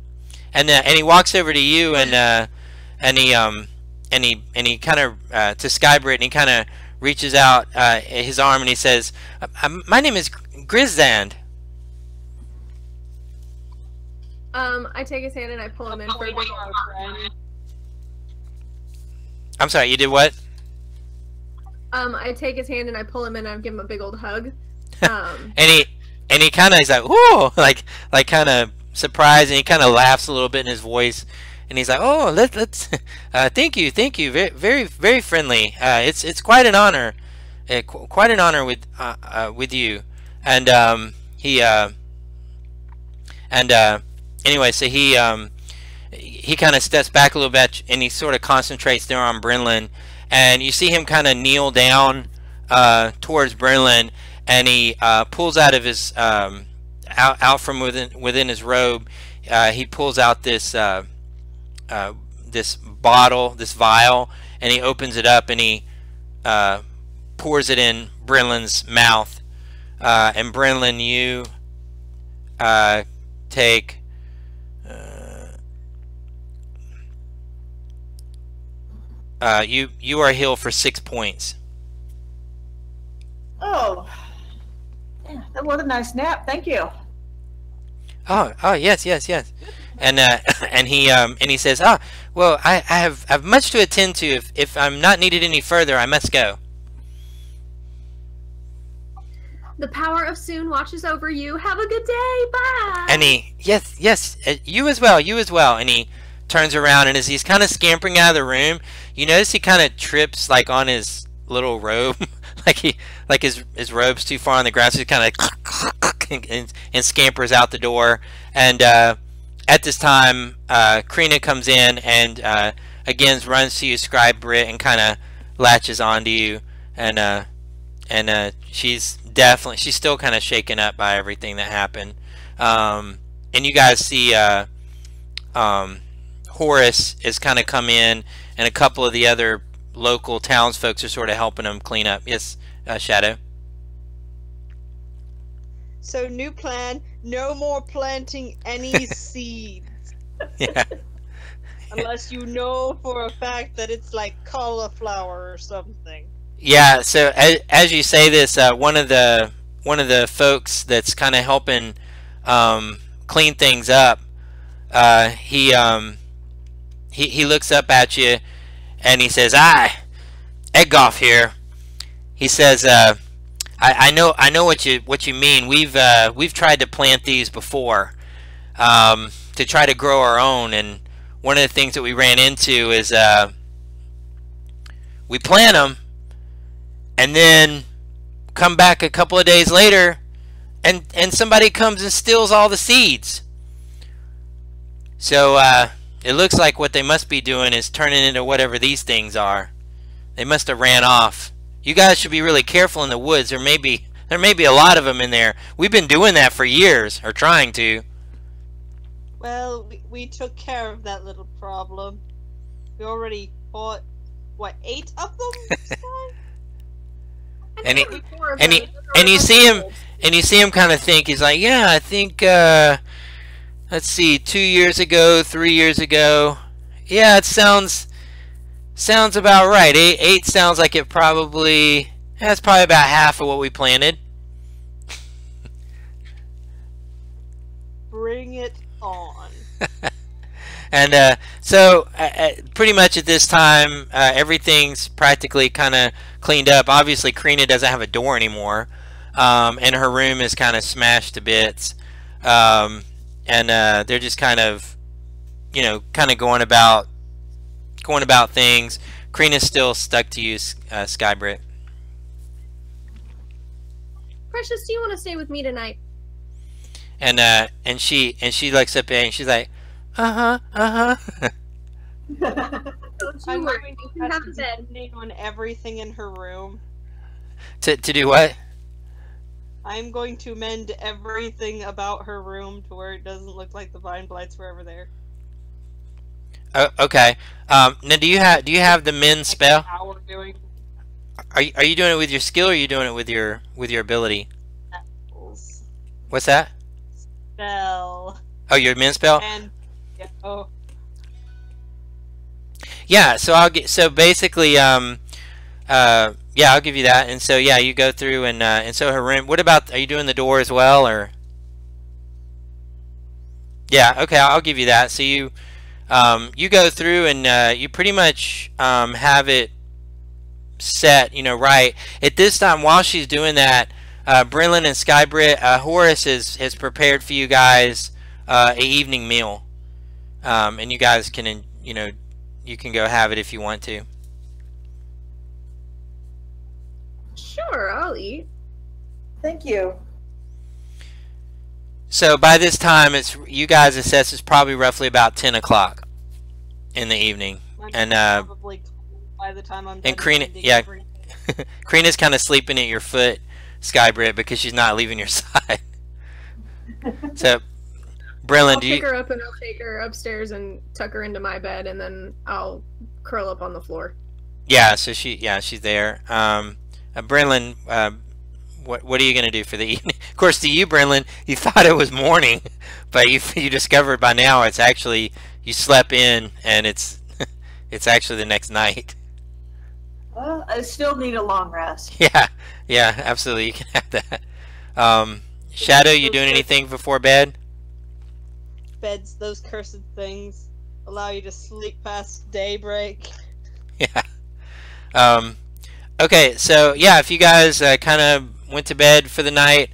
Speaker 1: And he walks over to you and he kind of to Skybrit, and he kind of reaches out his arm and he says, "My name is Grizzand."
Speaker 4: I take his hand and I pull him in for a big.
Speaker 1: I'm sorry, you did what?
Speaker 4: I take his hand and I pull him in and I give him a big old hug.
Speaker 1: And he kind of is like, whoa, like kind of surprised, and he kind of laughs a little bit in his voice, and he's like, oh, let's thank you, very very friendly. It's quite an honor, with you. And anyway, so he kind of steps back a little bit, and he sort of concentrates there on Brenlin, and you see him kind of kneel down towards Brenlin, and he pulls out of his out from within his robe. He pulls out this this bottle, this vial, and he opens it up and he pours it in Brenlin's mouth. And Brenlin, you take you are healed for 6 points.
Speaker 2: Oh, yeah, what a nice nap. Thank you.
Speaker 1: Oh yes. And he says, "Oh, well, I have much to attend to. If I'm not needed any further, I must go."
Speaker 4: The power of soon watches over you. Have a good day. Bye.
Speaker 1: And yes, you as well. And he turns around, and as he's kind of scampering out of the room, you notice he kind of trips like on his little robe, like his robe's too far on the ground, so he's kind of and scampers out the door. And at this time, Krina comes in and again runs to you, Scribe Brit, and kind of latches onto you. And she's still kind of shaken up by everything that happened. And you guys see Horace is kind of come in, and a couple of the other local townsfolk are sort of helping him clean up. Yes, Shadow.
Speaker 3: So new plan, no more planting any seeds.
Speaker 1: Yeah.
Speaker 3: Unless you know for a fact that it's like cauliflower or something.
Speaker 1: Yeah, so as you say this, one of the folks that's kind of helping clean things up, he looks up at you and he says, "Aye, Eggoff here." He says, I know what you mean. We've tried to plant these before, to try to grow our own, and one of the things that we ran into is we plant them and then come back a couple of days later and somebody comes and steals all the seeds. So it looks like what they must be doing is turning into whatever these things are. They must have ran off. You guys should be really careful in the woods. There may be a lot of them in there. We've been doing that for years, or trying to.
Speaker 3: Well, we took care of that little problem. We already bought, what, 8 of them this time?
Speaker 1: And you see him kind of think. He's like, yeah, I think let's see, 2 years ago, 3 years ago. Yeah, it sounds about right. 8 sounds like it probably. That's probably about half of what we planted.
Speaker 3: Bring it on.
Speaker 1: And so pretty much at this time, everything's practically kind of cleaned up. Obviously, Krina doesn't have a door anymore, and her room is kind of smashed to bits. And they're just kind of, going about things. Krina's still stuck to you, Skybrit.
Speaker 4: Precious, do you want to stay with me tonight?
Speaker 1: And she looks up at you and she's like,
Speaker 4: Don't
Speaker 3: I'm
Speaker 4: you worry.
Speaker 3: going
Speaker 4: You can have a bed.
Speaker 3: to on everything in her room.
Speaker 1: to do what?
Speaker 3: I'm going to mend everything about her room to where it doesn't look like the vine blights were ever there.
Speaker 1: Okay. Now, do you have the mend spell?
Speaker 3: How we're doing
Speaker 1: Are you doing it with your skill, or are you doing it with your ability?
Speaker 3: spells.
Speaker 1: What's that?
Speaker 3: Spell.
Speaker 1: Oh, your mend spell.
Speaker 3: And
Speaker 1: Yeah. So basically, yeah, I'll give you that. And so yeah, you go through and so her room. What about? Are you doing the door as well, or? Yeah. Okay, I'll give you that. So you go through and you pretty much have it set, right. At this time, while she's doing that, Brenlin and Skybrit, Horace has prepared for you guys a evening meal, and you guys can, you can go have it if you want to.
Speaker 4: Sure, I'll eat.
Speaker 2: Thank you.
Speaker 1: So by this time, you guys assess it's probably roughly about 10 o'clock in the evening, and
Speaker 3: probably by the time I'm done
Speaker 1: and Krina,
Speaker 3: mending
Speaker 1: yeah,
Speaker 3: everything.
Speaker 1: Krina's kind of sleeping at your foot, Skybrit, because she's not leaving your side. So, Brenlin,
Speaker 4: I'll pick her up and I'll take her upstairs and tuck her into my bed, and then I'll curl up on the floor.
Speaker 1: Yeah, so she's there. Brenlin, what are you gonna do for the evening? Of course, to you, Brenlin, you thought it was morning, but you discovered by now it's actually you slept in, and it's actually the next night.
Speaker 2: Well, I still need a long rest.
Speaker 1: Yeah, absolutely, you can have that. Shadow, you doing anything before bed?
Speaker 3: Beds, those cursed things, allow you to sleep past daybreak.
Speaker 1: Yeah. Okay, so yeah, if you guys kind of went to bed for the night,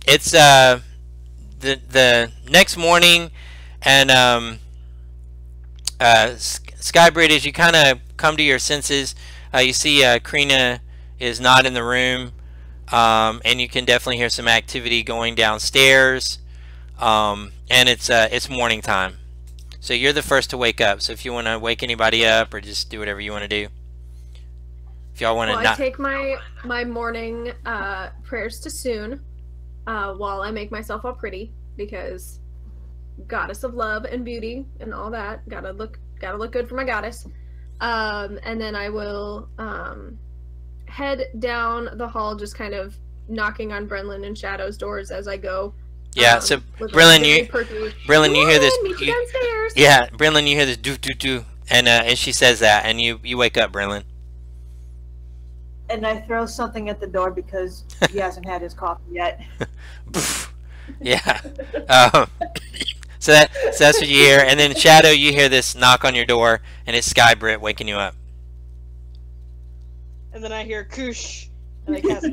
Speaker 1: it's the next morning, and Skybrit, as you kind of come to your senses, you see Krina is not in the room, and you can definitely hear some activity going downstairs. And it's morning time, so you're the first to wake up. So if you want to wake anybody up, or just do whatever you want to do. If y'all want to,
Speaker 4: well, I take my morning prayers to Soon while I make myself all pretty, because goddess of love and beauty and all that, gotta look good for my goddess. And then I will head down the hall, just kind of knocking on Brenlin and Shadow's doors as I go.
Speaker 1: Yeah, so Brenlin, you hear this?
Speaker 4: Meet you downstairs.
Speaker 1: Yeah, Brenlin, you hear this do do do, and she says that, and you wake up, Brenlin.
Speaker 2: And I throw something at the door because he hasn't had his coffee yet.
Speaker 1: Yeah. So that's what you hear, and then Shadow, you hear this knock on your door, and it's Sky Britt waking you up.
Speaker 3: And then I hear "Koosh," and I cast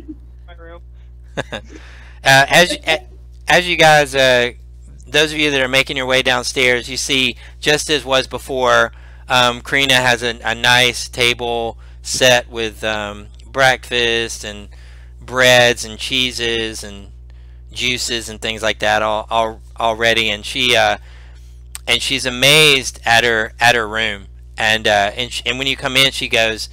Speaker 3: my room.
Speaker 1: As you guys, those of you that are making your way downstairs, you see, just as was before, Karina has a nice table set with breakfast and breads and cheeses and juices and things like that all ready, and she's amazed at her room, and when you come in, she goes,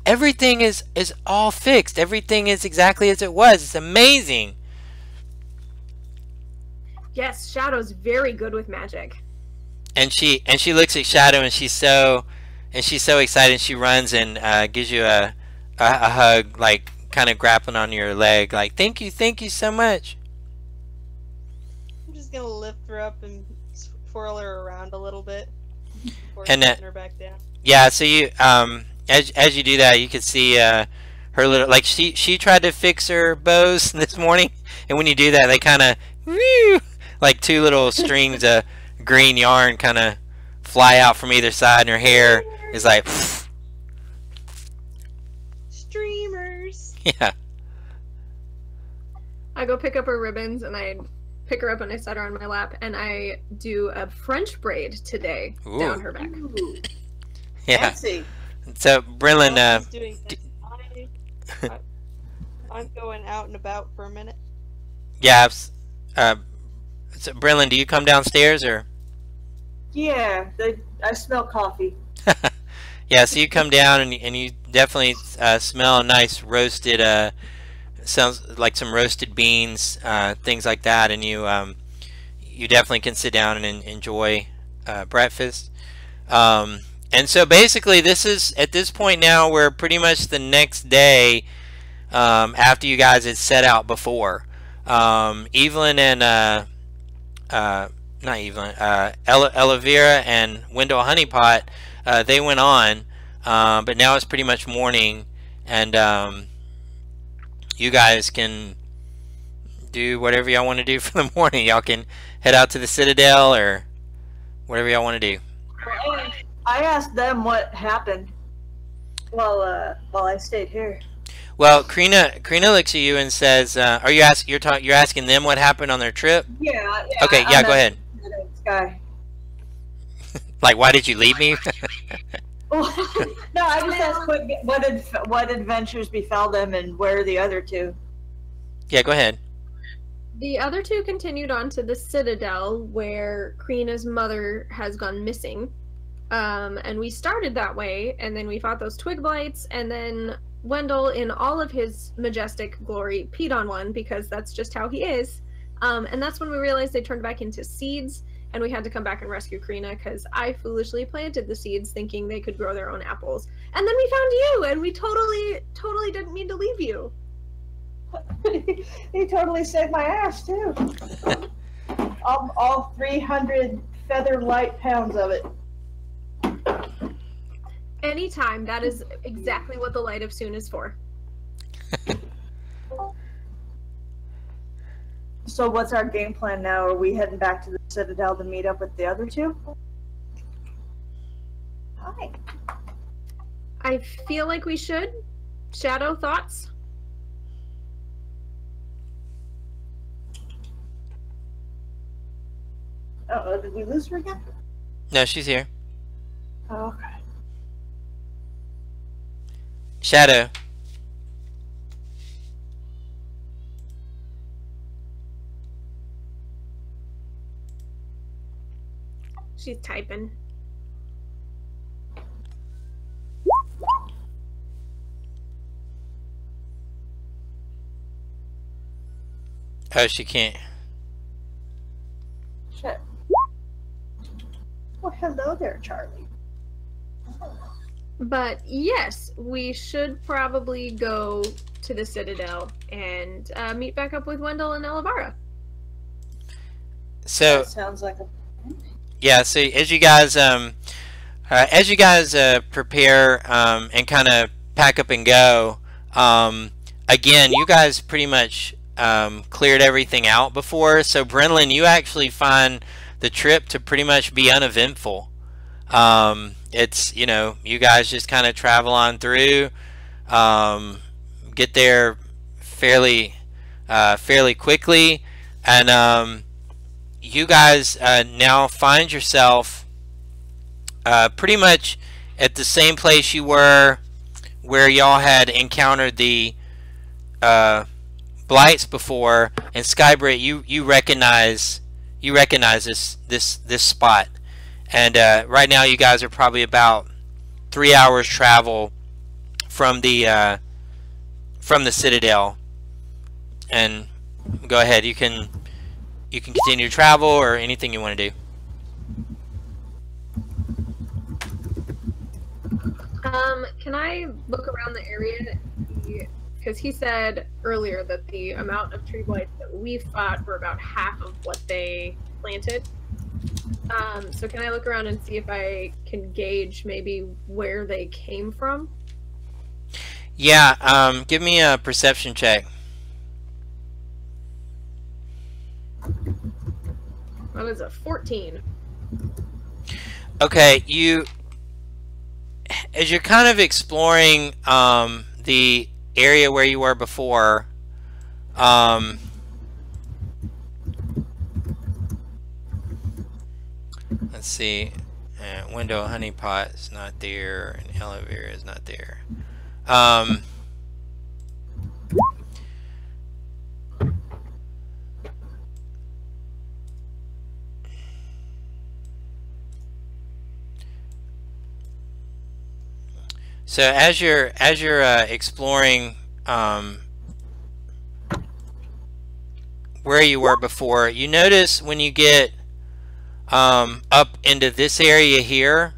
Speaker 1: everything is all fixed, everything is exactly as it was, it's amazing.
Speaker 4: Yes, Shadow's very good with magic.
Speaker 1: And she looks at Shadow, and she's so excited. She runs and gives you a hug, like kind of grappling on your leg, like thank you so much.
Speaker 3: I'm just gonna lift her up and twirl her around a little bit before
Speaker 1: And
Speaker 3: putting her back down.
Speaker 1: Yeah, so you as you do that, you can see her little, like she tried to fix her bows this morning, and when you do that, they kind of like two little strings of green yarn kind of fly out from either side, and her hair is like
Speaker 3: streamers.
Speaker 1: yeah.
Speaker 4: I go pick up her ribbons, and I pick her up and I set her on my lap, and I do a French braid today.
Speaker 1: Ooh.
Speaker 4: Down her back.
Speaker 2: Ooh,
Speaker 1: Yeah.
Speaker 2: fancy.
Speaker 1: So Brenlin,
Speaker 3: I'm going out and about for a minute.
Speaker 1: yeah. So Brenlin, do you come downstairs or?
Speaker 2: Yeah, I smell coffee.
Speaker 1: Yeah, so you come down and you definitely smell a nice roasted, sounds like some roasted beans, things like that, and you definitely can sit down and enjoy breakfast. And so basically, this is, at this point now, we're pretty much the next day after you guys had set out before. Evelyn and not Evelyn, Elvira and Wendell Honeypot, they went on, but now it's pretty much morning, and you guys can do whatever y'all want to do for the morning. Y'all can head out to the Citadel or whatever y'all want to do.
Speaker 2: I asked them what happened while I stayed here.
Speaker 1: Well, Karina looks at you and says, "Are you you're asking them what happened on their trip?"
Speaker 2: Yeah.
Speaker 1: Okay, yeah, go ahead.
Speaker 2: Guy.
Speaker 1: Like, why did you leave me?
Speaker 2: No, I just asked what adventures befell them and where are the other two.
Speaker 1: Yeah, go ahead.
Speaker 4: The other two continued on to the Citadel, where Karina's mother has gone missing. And we started that way, and then we fought those twig blights, and then Wendell, in all of his majestic glory, peed on one, because that's just how he is. And that's when we realized they turned back into seeds, and we had to come back and rescue Karina, because I foolishly planted the seeds thinking they could grow their own apples. And then we found you, and we totally didn't mean to leave you.
Speaker 2: He totally saved my ass, too. all 300 feather light pounds of it.
Speaker 4: Anytime. That is exactly what the Light of Soon is for.
Speaker 2: So what's our game plan now? Are we heading back to the Citadel to meet up with the other two? Hi.
Speaker 4: I feel like we should. Shadow, thoughts?
Speaker 2: Uh-oh, did we lose her again?
Speaker 1: No, she's here.
Speaker 2: Oh, okay.
Speaker 4: She's typing.
Speaker 1: Oh, she can't.
Speaker 2: Shit. Well, hello there, Charlie.
Speaker 4: But yes, we should probably go to the Citadel and meet back up with Wendell and Elvira.
Speaker 1: So
Speaker 2: That sounds like a.
Speaker 1: yeah, so as you guys prepare and kind of pack up and go, again, you guys pretty much cleared everything out before. So Brenlin, you actually find the trip to pretty much be uneventful. It's, you know, you guys just kind of travel on through, get there fairly quickly, and you guys now find yourself pretty much at the same place you were where y'all had encountered the blights before. And Skybrit, you recognize this spot. And right now you guys are probably about 3 hours travel from the Citadel. And go ahead, you can continue to travel or anything you want to do.
Speaker 4: Can I look around the area? Because he said earlier that the amount of tree blights that we fought were about half of what they planted. So can I look around and see if I can gauge maybe where they came from?
Speaker 1: Yeah, give me a perception check.
Speaker 4: That is a 14.
Speaker 1: Okay, as you're kind of exploring the area where you were before, let's see, window honeypot is not there, and aloe vera is not there. So as you're exploring where you were before, you notice when you get up into this area here,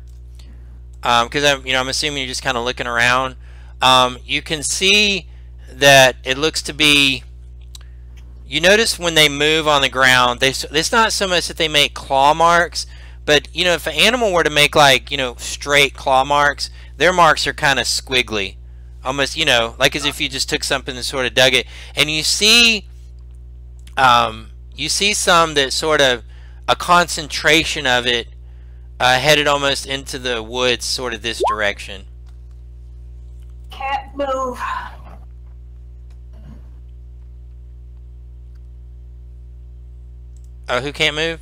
Speaker 1: because I'm assuming you're just kind of looking around. You can see that it looks to be. You notice when they move on the ground, it's not so much that they make claw marks, but if an animal were to make like straight claw marks, their marks are kind of squiggly, almost like as if you just took something and sort of dug it. And you see some that sort of a concentration of it headed almost into the woods, sort of this direction.
Speaker 2: Can't move.
Speaker 1: Oh, who can't move?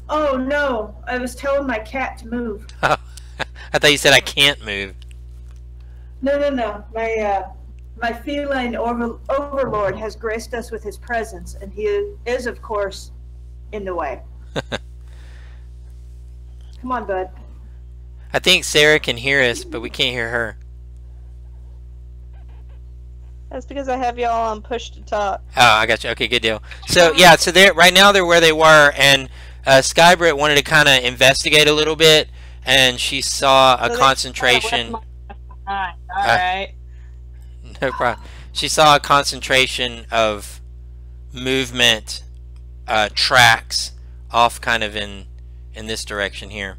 Speaker 2: Oh no, I was telling my cat to move.
Speaker 1: Oh, I thought you said I can't move.
Speaker 2: No. My feline overlord has graced us with his presence, and he is, of course, in the way. Come on, bud.
Speaker 1: I think Sarah can hear us, but we can't hear her.
Speaker 3: That's because I have y'all on push to talk.
Speaker 1: Oh, I got you. Okay, good deal. So yeah, so right now they're where they were, and Skybrit wanted to kind of investigate a little bit, and she saw a concentration.
Speaker 3: All right.
Speaker 1: No problem. She saw a concentration of movement tracks off kind of in this direction here.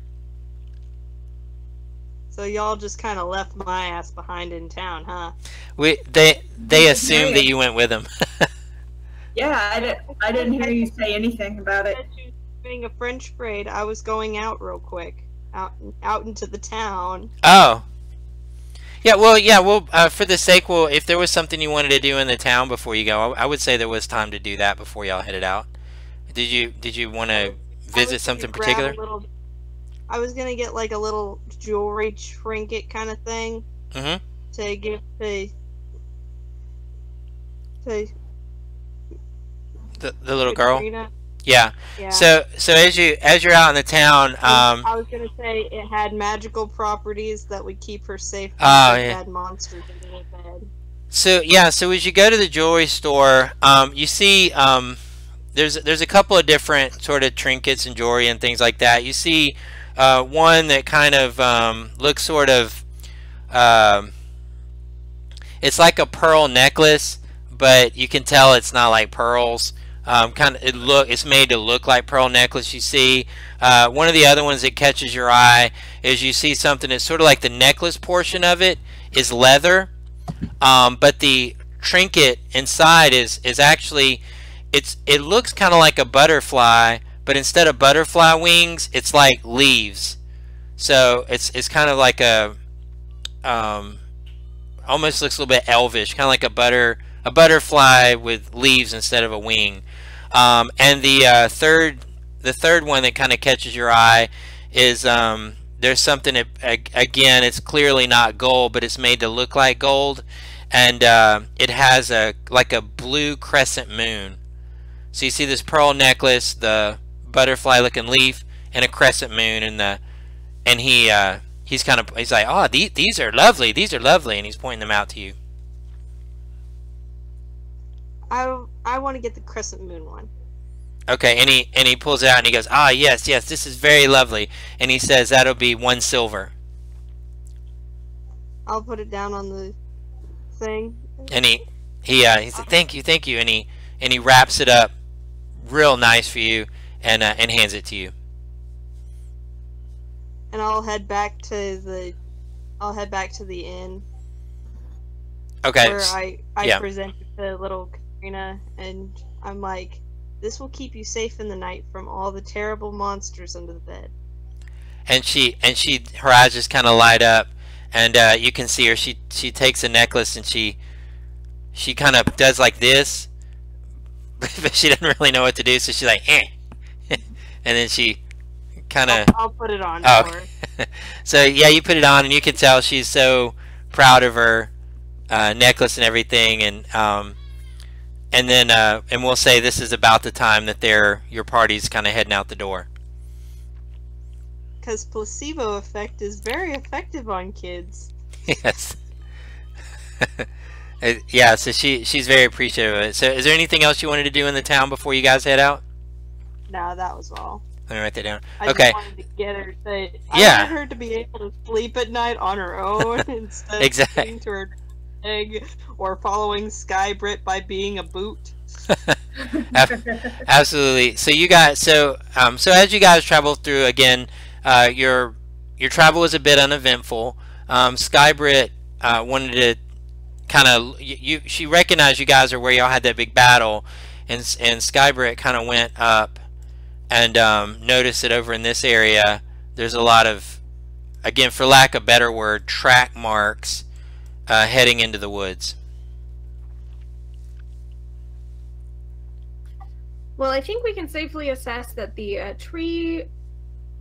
Speaker 3: So y'all just kind of left my ass behind in town, huh?
Speaker 1: They assumed that you went with them.
Speaker 2: Yeah, I didn't hear you say anything about it.
Speaker 3: Doing a French braid, I was going out real quick, out into the town.
Speaker 1: Oh. Yeah, well, for the sake, if there was something you wanted to do in the town before you go, I would say there was time to do that before y'all headed out. Did you want to visit something particular?
Speaker 3: I was gonna get like a little jewelry trinket kind of thing to give to
Speaker 1: the little girl.
Speaker 3: Katrina.
Speaker 1: Yeah.
Speaker 3: Yeah.
Speaker 1: So as you're out in the town,
Speaker 3: I was gonna say it had magical properties that would keep her safe from
Speaker 1: Oh,
Speaker 3: big
Speaker 1: yeah.
Speaker 3: bad monsters under the bed.
Speaker 1: So yeah, so as you go to the jewelry store, you see there's a couple of different sort of trinkets and jewelry and things like that. You see one that kind of looks sort of it's like a pearl necklace, but you can tell it's not like pearls. It's made to look like pearl necklace. You see one of the other ones that catches your eye is you see something that's sort of like the necklace portion of it is leather. But the trinket inside is actually it looks kind of like a butterfly, but instead of butterfly wings, it's like leaves. So it's kind of like a almost looks a little bit elvish, kind of like a butterfly with leaves instead of a wing. And the third one that kind of catches your eye is there's something that, again, it's clearly not gold, but it's made to look like gold, and it has like a blue crescent moon. So you see this pearl necklace, the butterfly looking leaf, and a crescent moon, and he's like, oh, these are lovely, and he's pointing them out to you.
Speaker 3: I want to get the crescent moon one.
Speaker 1: Okay, and he pulls it out and he goes, ah, yes, this is very lovely, and he says that'll be 1 silver.
Speaker 3: I'll put it down on the thing.
Speaker 1: And he said, thank you, and he wraps it up real nice for you and hands it to you.
Speaker 3: And I'll head back to the inn.
Speaker 1: Okay.
Speaker 3: Where I
Speaker 1: yeah.
Speaker 3: present it to little Katrina, and I'm like, this will keep you safe in the night from all the terrible monsters under the bed.
Speaker 1: And her eyes just kind of light up, and you can see her. She takes a necklace and she kind of does like this, but she doesn't really know what to do. So she's like, eh. And then she kind of.
Speaker 3: I'll put it on.
Speaker 1: Oh,
Speaker 3: for her.
Speaker 1: So yeah, you put it on, and you can tell she's so proud of her necklace and everything, and then and we'll say this is about the time that your party's kind of heading out the door.
Speaker 3: Because placebo effect is very effective on kids.
Speaker 1: Yes. Yeah, so she's very appreciative of it. So is there anything else you wanted to do in the town before you guys head out?
Speaker 3: No, that was all.
Speaker 1: Let me write that down.
Speaker 3: I
Speaker 1: Okay.
Speaker 3: just wanted to get her to,
Speaker 1: Yeah.
Speaker 3: I wanted her to be able to sleep at night on her own instead
Speaker 1: Exactly.
Speaker 3: of sticking to her egg or following Skybrit by being a boot.
Speaker 1: Absolutely. So you guys, so as you guys travel through again, your travel was a bit uneventful. Skybrit wanted to kind of she recognized you guys are where y'all had that big battle, and Skybrit kind of went up and noticed that over in this area there's a lot of, again, for lack of a better word, track marks heading into the woods.
Speaker 4: Well, I think we can safely assess that the tree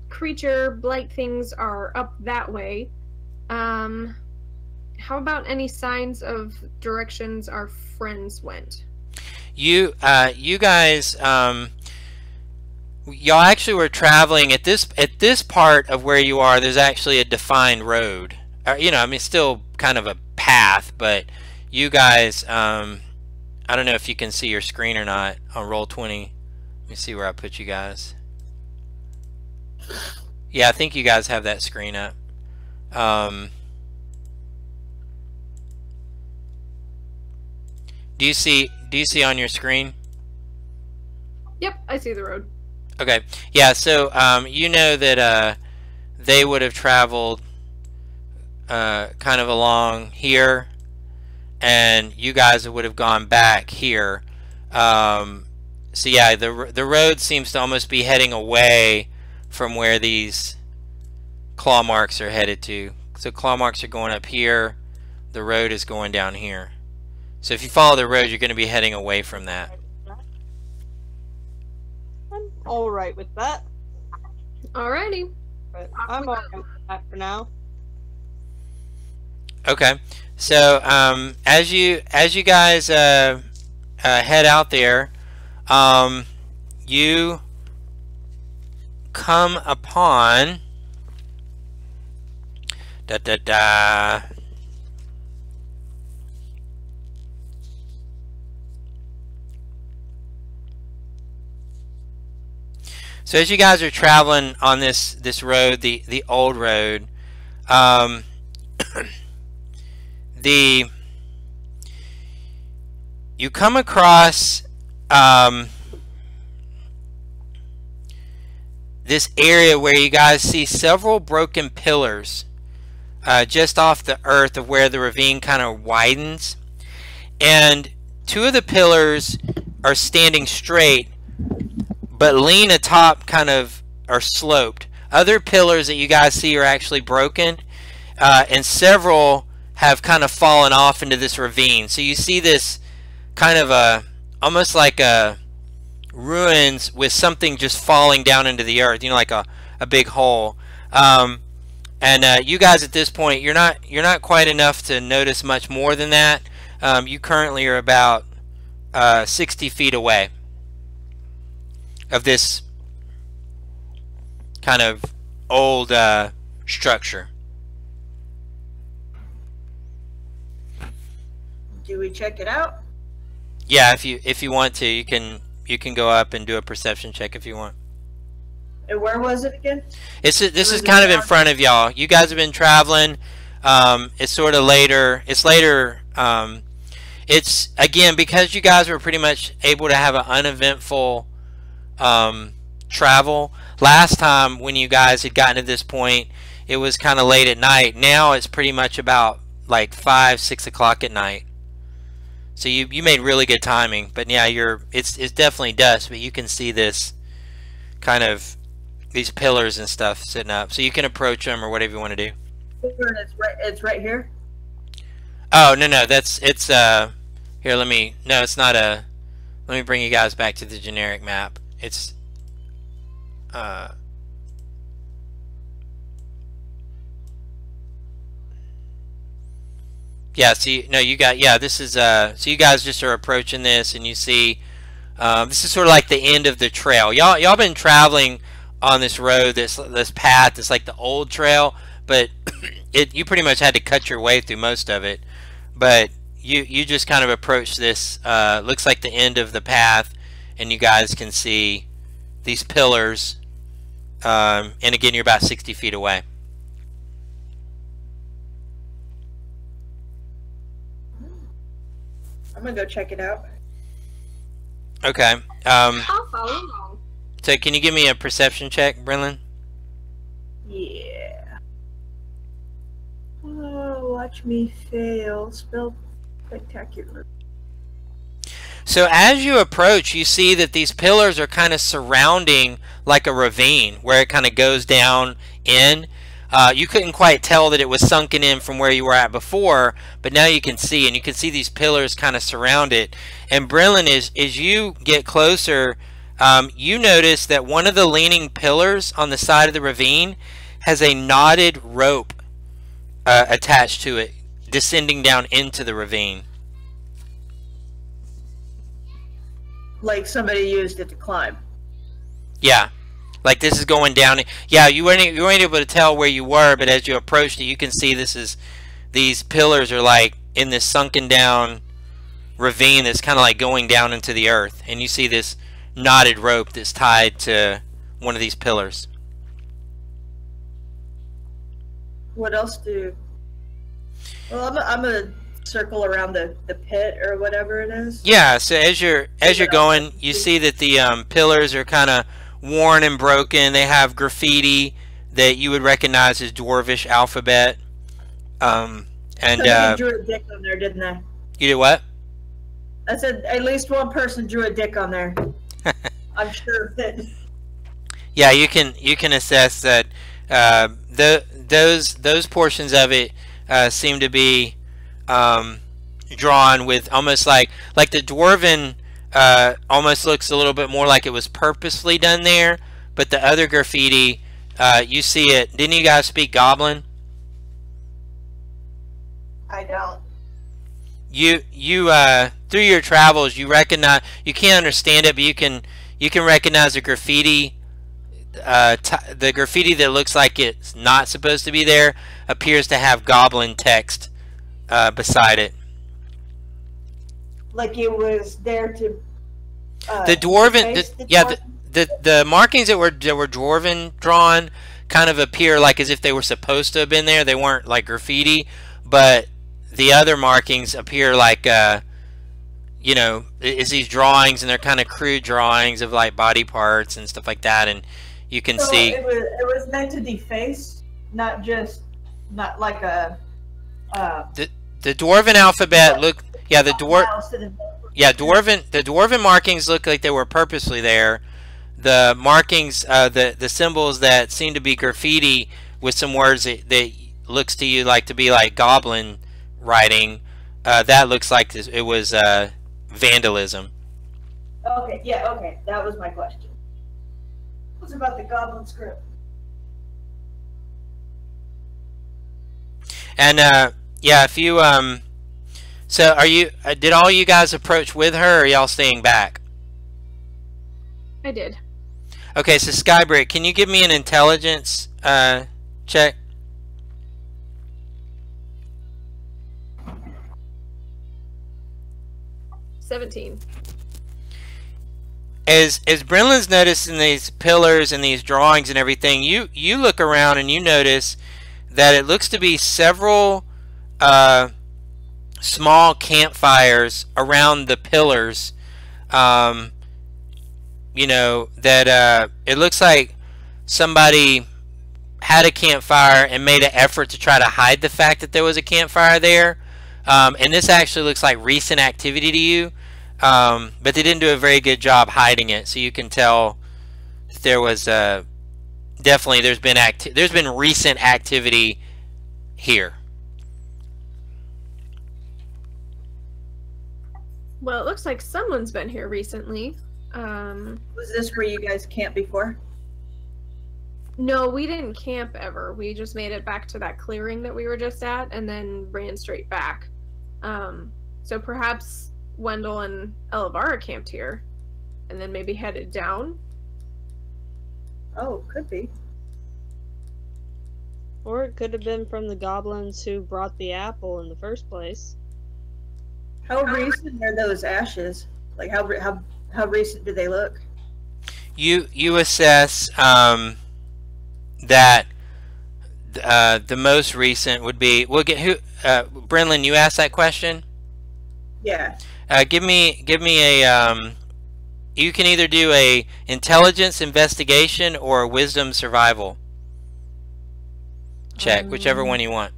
Speaker 4: creature blight things are up that way. How about any signs of directions our friends went? You
Speaker 1: guys, y'all actually were traveling at this part of where you are. There's actually a defined road. I mean, still kind of a path, but you guys, I don't know if you can see your screen or not on Roll20. Let me see where I put you guys. Yeah, I think you guys have that screen up. Do you see on your screen?
Speaker 4: Yep, I see the road.
Speaker 1: Okay. Yeah, so you know that they would have traveled kind of along here, and you guys would have gone back here. So yeah, the road seems to almost be heading away from where these claw marks are headed to. So claw marks are going up here, the road is going down here. So if you follow the road, you're going to be heading away from that.
Speaker 3: I'm alright with that.
Speaker 4: Alrighty.
Speaker 3: But I'm alright with that for now.
Speaker 1: Okay. So as you guys head out there, you come upon So as you guys are traveling on this road, the old road, you come across this area where you guys see several broken pillars just off the earth of where the ravine kind of widens, and two of the pillars are standing straight but lean atop, kind of are sloped. Other pillars that you guys see are actually broken, and several have kind of fallen off into this ravine. So you see this kind of almost like a ruins with something just falling down into the earth, you know, like a big hole. And you guys at this point, you're not quite enough to notice much more than that. You currently are about 60 feet away of this kind of old structure.
Speaker 2: Do we check it out?
Speaker 1: Yeah, if you want to, you can go up and do a perception check if you want.
Speaker 2: And where was it again?
Speaker 1: This is kind of in front of y'all. You guys have been traveling. It's sort of later. It's later. It's again because you guys were pretty much able to have an uneventful travel. Last time when you guys had gotten to this point, it was kind of late at night. Now it's pretty much about like 5-6 o'clock at night. So you made really good timing. But yeah, it's definitely dusk, but you can see this kind of these pillars and stuff sitting up. So you can approach them or whatever you want to do.
Speaker 2: It's right here.
Speaker 1: Oh no, it's here. It's not a. Let me bring you guys back to the generic map. It's yeah, see, no, you got, yeah, this is so you guys just are approaching this, and you see this is sort of like the end of the trail. Y'all been traveling on this road, this path. It's like the old trail, but you pretty much had to cut your way through most of it. But you just kind of approach this looks like the end of the path, and you guys can see these pillars, and again you're about 60 feet away.
Speaker 2: I'm gonna go check it out.
Speaker 1: Okay.
Speaker 4: I'll follow along.
Speaker 1: So can you give me a perception check, Brenlin?
Speaker 2: Yeah. Oh, watch me fail. Spell spectacular.
Speaker 1: So as you approach, you see that these pillars are kind of surrounding like a ravine where it kind of goes down in. You couldn't quite tell that it was sunken in from where you were at before, but now you can see, and you can see these pillars kind of surround it. And Brenlin, as you get closer, you notice that one of the leaning pillars on the side of the ravine has a knotted rope attached to it, descending down into the ravine.
Speaker 2: Like somebody used it to climb.
Speaker 1: Yeah, like this is going down. Yeah, you weren't able to tell where you were, but as you approached it, you can see these pillars are like in this sunken down ravine that's kind of like going down into the earth, and you see this knotted rope that's tied to one of these pillars.
Speaker 2: What else do? Well, I'm gonna circle around the pit or whatever it is.
Speaker 1: Yeah, so as you're going, you see that the pillars are kind of worn and broken. They have graffiti that you would recognize as Dwarvish alphabet. And
Speaker 2: somebody drew a dick on there, didn't they?
Speaker 1: You did what?
Speaker 2: I said at least one person drew a dick on there. I'm sure of it.
Speaker 1: Yeah, you can assess that those portions of it seem to be drawn with almost like the dwarven almost looks a little bit more like it was purposefully done there, but the other graffiti you see it. Didn't you guys speak Goblin?
Speaker 2: I don't.
Speaker 1: You through your travels you recognize, you can't understand it, but You can recognize the graffiti. The graffiti that looks like it's not supposed to be there appears to have goblin text beside it.
Speaker 2: Like it was there to.
Speaker 1: The dwarven, the markings that were dwarven drawn kind of appear like as if they were supposed to have been there. They weren't like graffiti, but the other markings appear like you know, is these drawings, and they're kind of crude drawings of like body parts and stuff like that, and you can see
Speaker 2: it was meant to deface, not like a.
Speaker 1: The dwarven alphabet look, yeah, the dwarven markings look like they were purposely there. The markings, the symbols that seem to be graffiti with some words that looks to you like to be like goblin writing, that looks like it was vandalism.
Speaker 2: Okay, yeah, okay, that was my question. What's about the goblin script?
Speaker 1: And yeah, if you so are you? Did all you guys approach with her, or are y'all staying back?
Speaker 4: I did.
Speaker 1: Okay, so Skybrick, can you give me an intelligence check? As Brenlin's noticing these pillars and these drawings and everything, you look around and you notice that it looks to be several small campfires around the pillars. You know, that it looks like somebody had a campfire and made an effort to try to hide the fact that there was a campfire there. And this actually looks like recent activity to you, but they didn't do a very good job hiding it. So you can tell that there was definitely there's been recent activity here.
Speaker 4: Well, it looks like someone's been here recently.
Speaker 2: Was this where you guys camped before?
Speaker 4: No, we didn't camp ever. We just made it back to that clearing that we were just at and then ran straight back. So perhaps Wendell and Elevara camped here and then maybe headed down.
Speaker 2: Oh, could be.
Speaker 3: Or it could have been from the goblins who brought the apple in the first place.
Speaker 2: How recent are those ashes? Like how recent do they look?
Speaker 1: You assess that the most recent would be, we'll get who Brenlin, you asked that question?
Speaker 2: Yeah.
Speaker 1: Give me a you can either do a intelligence investigation or a wisdom survival check, whichever one you want.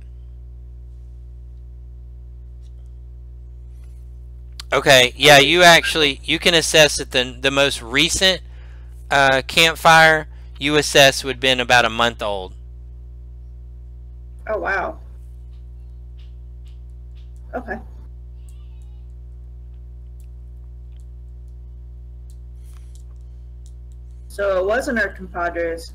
Speaker 1: Okay, yeah, you can assess that the most recent campfire you assess would have been about a month old.
Speaker 2: Oh, wow. Okay. So it wasn't our compadres.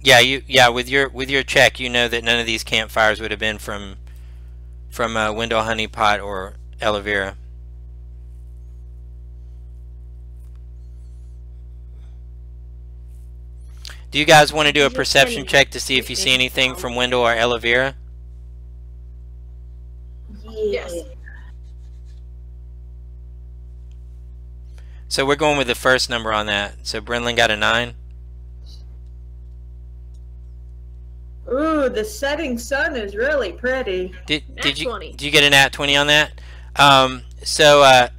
Speaker 1: Yeah, with your check, you know that none of these campfires would have been from Window Honeypot or Elevira. Do you guys want to do a perception check to see if you see anything from Wendell or Elevira?
Speaker 2: Yes.
Speaker 1: So we're going with the first number on that. So Brenlin got a 9.
Speaker 2: Ooh, the setting sun is really pretty.
Speaker 1: Did you
Speaker 4: 20.
Speaker 1: Did you get a nat 20 on that? So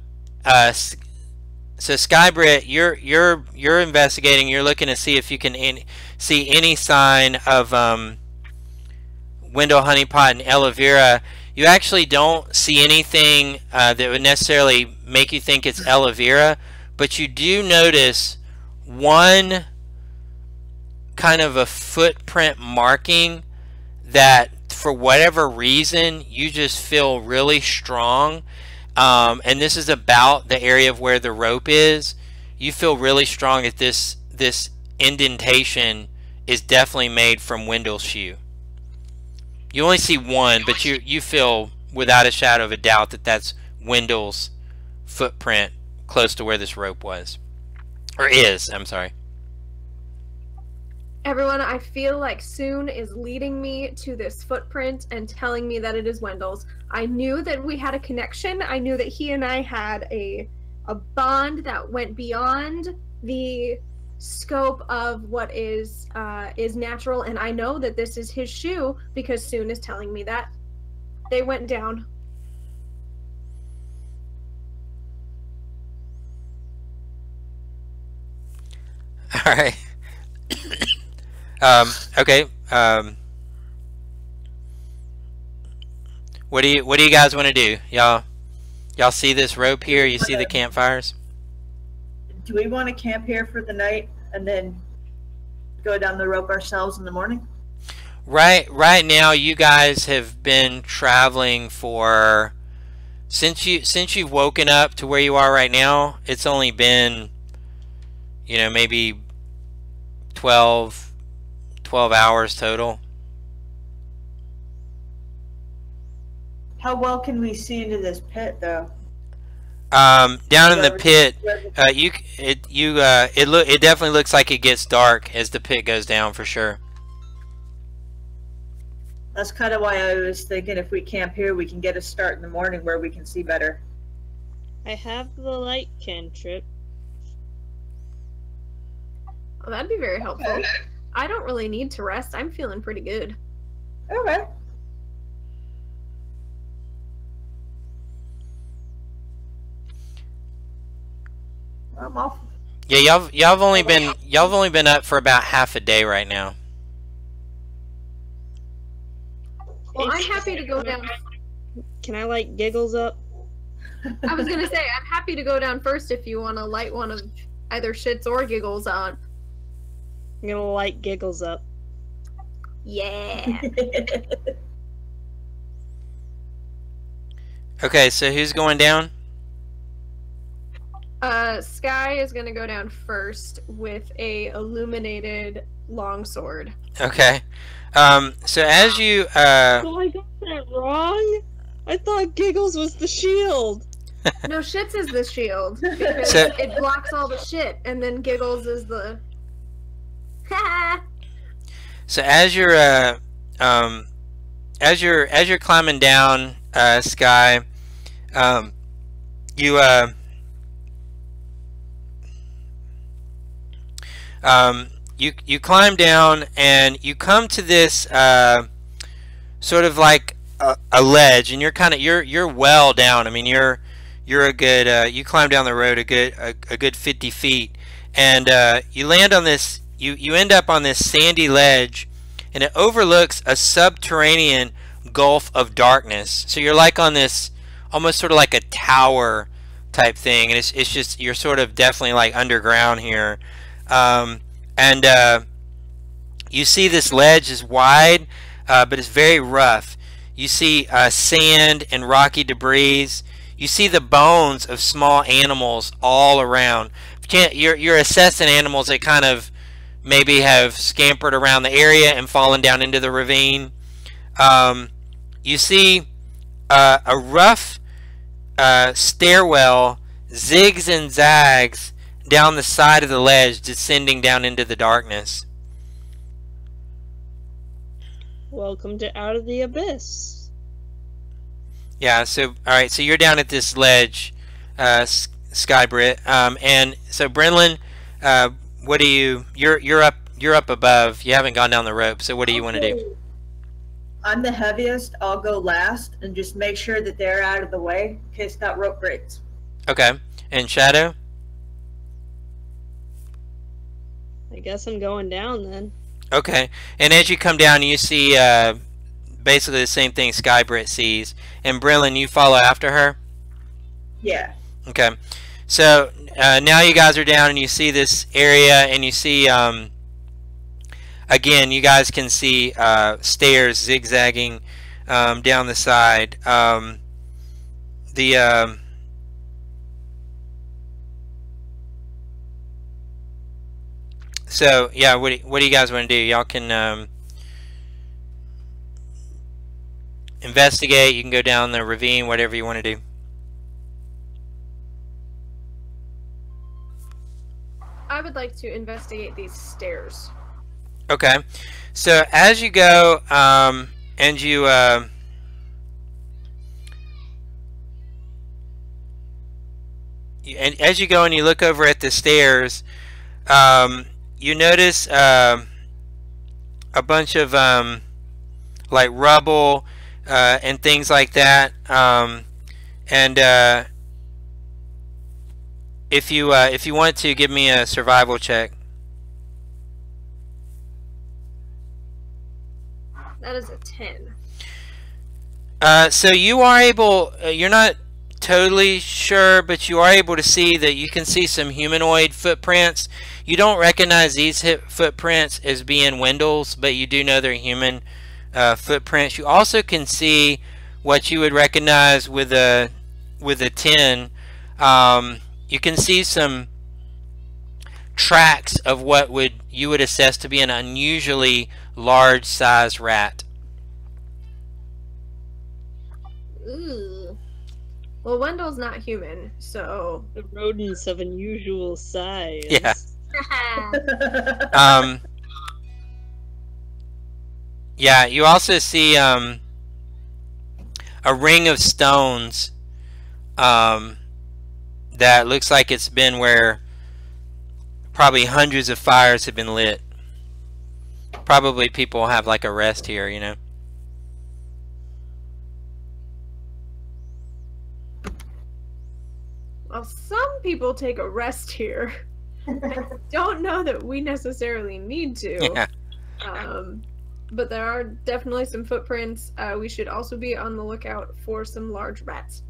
Speaker 1: Skybrit, you're investigating. You're looking to see if you can see any sign of Window Honeypot and Elevira. You actually don't see anything that would necessarily make you think it's Elevira, but you do notice one kind of a footprint marking that for whatever reason you just feel really strong, and this is about the area of where the rope is. You feel really strong that this indentation is definitely made from Wendell's shoe. You only see one, but you feel without a shadow of a doubt that that's Wendell's footprint close to where this rope was. Or is, I'm sorry.
Speaker 4: Everyone, I feel like Soon is leading me to this footprint and telling me that it is Wendell's. I knew that we had a connection. I knew that he and I had a bond that went beyond the scope of what is natural, and I know that this is his shoe because Soon is telling me that. They went down.
Speaker 1: All right. Okay. What do you guys want to do? Y'all see this rope here? You see the campfires?
Speaker 2: Do we want to camp here for the night and then go down the rope ourselves in the morning?
Speaker 1: Right now, you guys have been traveling for since you've woken up to where you are right now. It's only been, you know, maybe 12 hours total.
Speaker 2: How well can we see into this pit, though?
Speaker 1: Down in the pit, it definitely looks like it gets dark as the pit goes down for sure.
Speaker 2: That's kind of why I was thinking if we camp here, we can get a start in the morning where we can see better.
Speaker 3: I have the light cantrip.
Speaker 4: Well, that'd be very helpful. I don't really need to rest. I'm feeling pretty good.
Speaker 2: Okay. I'm off.
Speaker 1: Yeah, y'all have only been up for about half a day right now.
Speaker 4: Well, I'm happy to go down.
Speaker 3: Can I light Giggles up?
Speaker 4: I was gonna say I'm happy to go down first if you want to light one of either Shits or Giggles on.
Speaker 3: I'm gonna light Giggles up.
Speaker 4: Yeah.
Speaker 1: Okay, so who's going down?
Speaker 4: Sky is gonna go down first with a illuminated longsword.
Speaker 1: Okay. So as you
Speaker 3: Oh, I got that wrong. I thought Giggles was the shield.
Speaker 4: No, Shits is the shield because
Speaker 1: So-
Speaker 4: it blocks all the shit, and then Giggles is the.
Speaker 1: So as you're climbing down, Sky, you climb down and you come to this sort of like a ledge, and you're well down. I mean, you're a good you climb down the road a good 50 feet, and you land on this. You end up on this sandy ledge, and it overlooks a subterranean gulf of darkness. So you're like on this almost sort of like a tower type thing, and it's just you're sort of definitely like underground here. And you see this ledge is wide, but it's very rough. You see sand and rocky debris. You see the bones of small animals all around. You're assessing animals that kind of maybe have scampered around the area and fallen down into the ravine. You see a rough stairwell zigs and zags down the side of the ledge, descending down into the darkness.
Speaker 3: Welcome to Out of the Abyss.
Speaker 1: Yeah, so alright, so you're down at this ledge, Skybrit, and so Brenlin, what do you're up above. You haven't gone down the rope, so what do you want to do?
Speaker 2: I'm the heaviest. I'll go last and just make sure that they're out of the way in case that rope breaks.
Speaker 1: Okay, and Shadow?
Speaker 3: I guess I'm going down then.
Speaker 1: Okay, and as you come down, you see basically the same thing Skybrit sees, and Brenlin, you follow after her?
Speaker 2: Yeah.
Speaker 1: Okay, so now you guys are down and you see this area, and you see again, you guys can see stairs zigzagging down the side. So yeah, what do you guys want to do? Y'all can investigate. You can go down the ravine, whatever you want to do.
Speaker 4: would like to investigate these stairs.
Speaker 1: Okay. So as you go, and you and as you go and you look over at the stairs, you notice a bunch of like rubble and things like that. And if you want to give me a survival check.
Speaker 4: That is a 10.
Speaker 1: So you are able, you're not totally sure, but you are able to see that you can see some humanoid footprints. You don't recognize these footprints as being Wendell's, but you do know they're human footprints. You also can see what you would recognize with a 10. You can see some tracks of what you would assess to be an unusually large size rat.
Speaker 4: Ooh. Well, Wendell's not human, so...
Speaker 3: The rodents of unusual size.
Speaker 1: Yeah. Yeah, you also see a ring of stones that looks like it's been where probably hundreds of fires have been lit. Probably people have like a rest here, you know.
Speaker 4: Well, some people take a rest here. I don't know that we necessarily need to.
Speaker 1: Yeah.
Speaker 4: But there are definitely some footprints. We should also be on the lookout for some large rats.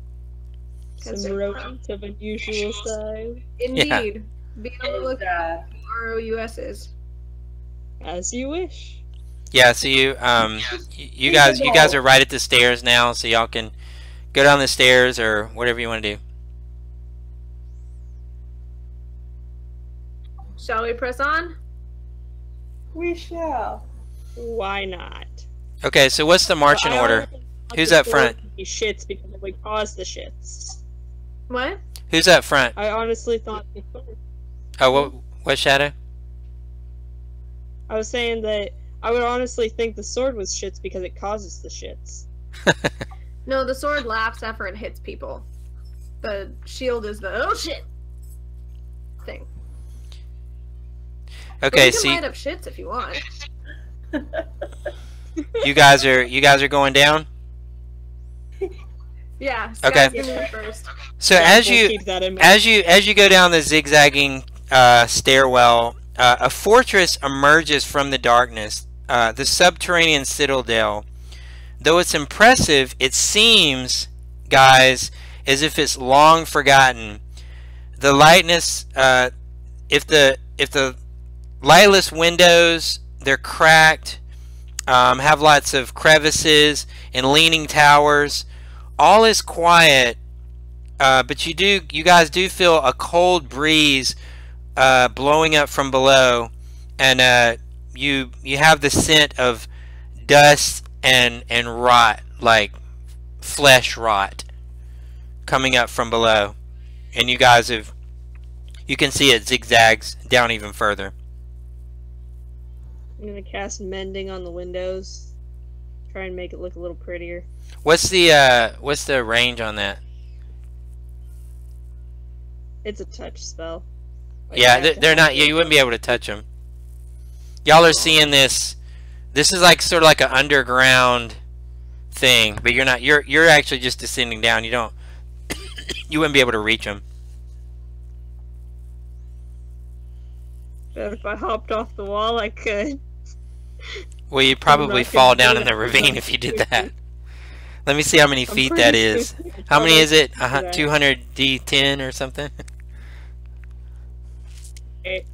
Speaker 3: Some rodents of unusual size.
Speaker 4: Indeed. Be on the lookout for ROUSs.
Speaker 3: As you wish.
Speaker 1: Yeah, so you guys are right at the stairs now, so y'all can go down the stairs or whatever you want to do.
Speaker 4: Shall we press on?
Speaker 2: We shall.
Speaker 3: Why not?
Speaker 1: Okay, so what's the marching order? Who's up front?
Speaker 3: He shits because it would cause the shits.
Speaker 4: What?
Speaker 1: Who's up front?
Speaker 3: I honestly thought.
Speaker 1: Oh, what Shadow?
Speaker 3: I was saying that I would honestly think the sword was shits because it causes the shits.
Speaker 4: No, the sword laughs after it hits people. The shield is the oh shit thing.
Speaker 1: Okay,
Speaker 4: so
Speaker 1: see,
Speaker 4: you can light up shits if you want.
Speaker 1: you guys are going down.
Speaker 4: Yeah.
Speaker 1: Okay.
Speaker 4: Scout's gonna be first.
Speaker 1: So
Speaker 3: Yeah,
Speaker 1: as
Speaker 3: we'll
Speaker 1: you
Speaker 3: keep that in mind.
Speaker 1: as you go down the zigzagging stairwell, a fortress emerges from the darkness. The subterranean citadel. Though it's impressive, it seems, guys, as if it's long forgotten. The lightness, if the lightless windows, they're cracked, have lots of crevices and leaning towers. All is quiet, but you guys do feel a cold breeze blowing up from below, and you have the scent of dust and rot, like flesh rot, coming up from below, and you can see it zigzags down even further.
Speaker 3: I'm gonna cast mending on the windows. Try and make it look a little prettier.
Speaker 1: What's the range on that?
Speaker 3: It's a touch spell. Like,
Speaker 1: Yeah,
Speaker 3: you have to
Speaker 1: they're
Speaker 3: have
Speaker 1: not.
Speaker 3: it.
Speaker 1: Yeah, you wouldn't be able to touch them. Y'all are seeing this. This is like sort of like an underground thing, but you're not. You're actually just descending down. You don't. You wouldn't be able to reach them.
Speaker 3: But if I hopped off the wall, I could.
Speaker 1: Well, you'd probably
Speaker 3: I could
Speaker 1: fall
Speaker 3: do
Speaker 1: down in
Speaker 3: that.
Speaker 1: the ravine if you did that. Let me see how many
Speaker 3: I'm
Speaker 1: feet
Speaker 3: pretty
Speaker 1: that
Speaker 3: sure
Speaker 1: is.
Speaker 3: I could
Speaker 1: How many is it?
Speaker 3: probably do that.
Speaker 1: 200 D10 or something?
Speaker 3: Okay,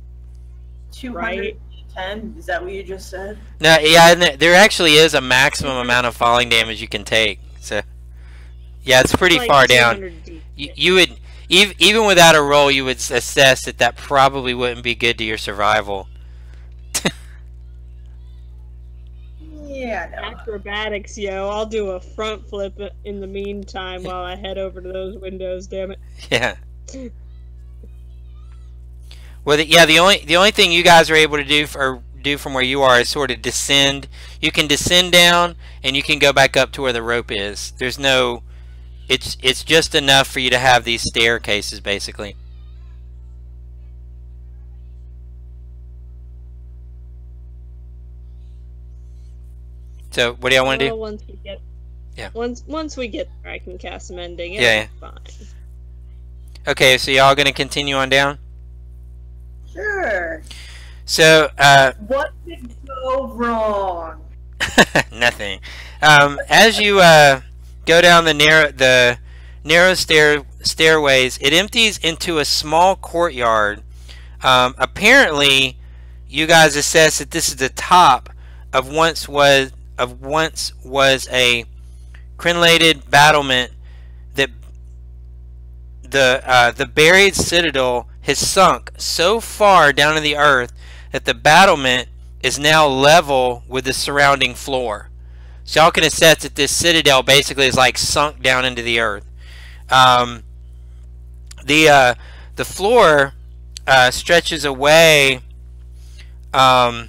Speaker 2: 210? Is that what you just said?
Speaker 1: No, yeah, and there actually is a maximum amount of falling damage you can take. So, yeah, it's pretty
Speaker 3: like
Speaker 1: far down.
Speaker 3: 200 D.
Speaker 1: You would, even without a roll, you would assess that probably wouldn't be good to your survival.
Speaker 2: Yeah, no.
Speaker 3: Acrobatics, yo. I'll do a front flip in the meantime while I head over to those windows, damn it.
Speaker 1: Yeah. Well, the only thing you guys are able to do from where you are is sort of descend. You can descend down, and you can go back up to where the rope is. There's no. It's just enough for you to have these staircases, basically. So, what do y'all want to do?
Speaker 3: Once we get,
Speaker 1: Yeah.
Speaker 3: Once we get there, I can cast mending.
Speaker 1: Yeah.
Speaker 3: Fine.
Speaker 1: Okay, so y'all gonna continue on down?
Speaker 2: Sure.
Speaker 1: So,
Speaker 2: What could go wrong?
Speaker 1: nothing. As you go down the narrow stairways, it empties into a small courtyard. Apparently, you guys assess that this is the top of once was a crenellated battlement. That the buried citadel has sunk so far down to the earth that the battlement is now level with the surrounding floor. So y'all can assess that this citadel basically is like sunk down into the earth. The floor stretches away. The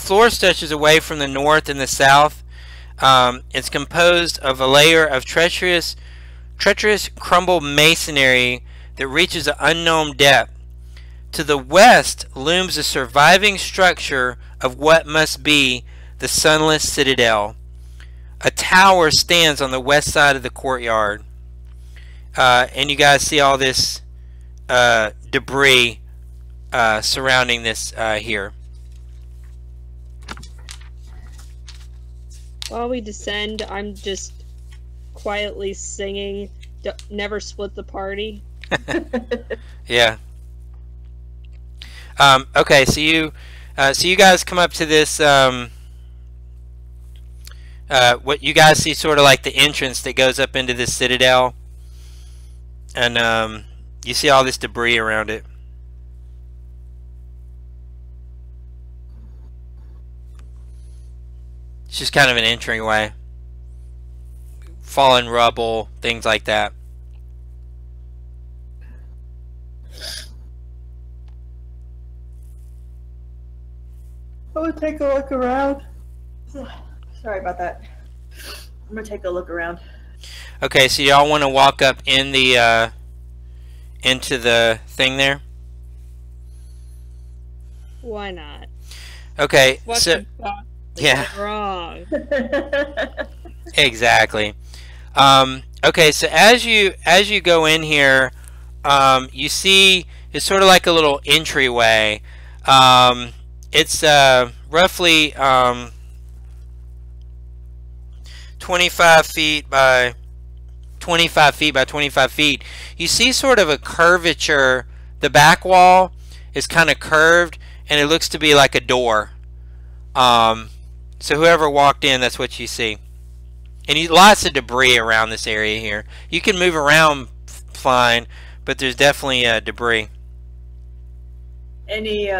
Speaker 1: floor stretches away from the north and the south. It's composed of a layer of treacherous crumbled masonry that reaches an unknown depth. To the west looms a surviving structure of what must be the sunless citadel. A tower stands on the west side of the courtyard. And you guys see all this debris surrounding this here.
Speaker 3: While we descend, I'm just quietly singing "Never Split the Party."
Speaker 1: Yeah. Okay, so you guys come up to this. What you guys see, sort of like the entrance that goes up into this citadel, and you see all this debris around it. It's just kind of an entryway. Fallen rubble, things like that.
Speaker 2: I'm gonna take a look around. Sorry about that. I'm gonna take a look around.
Speaker 1: Okay, so y'all want to walk up in the into the thing there?
Speaker 3: Why not?
Speaker 1: Okay,
Speaker 3: What
Speaker 1: so
Speaker 3: the fuck is
Speaker 1: yeah,
Speaker 3: wrong?
Speaker 1: exactly. Okay, so as you go in here, you see it's sort of like a little entryway. It's roughly 25 feet by 25 feet by 25 feet. You see sort of a curvature. The back wall is kind of curved, and it looks to be like a door. So whoever walked in, that's what you see. And lots of debris around this area here. You can move around fine, but there's definitely debris.
Speaker 2: Any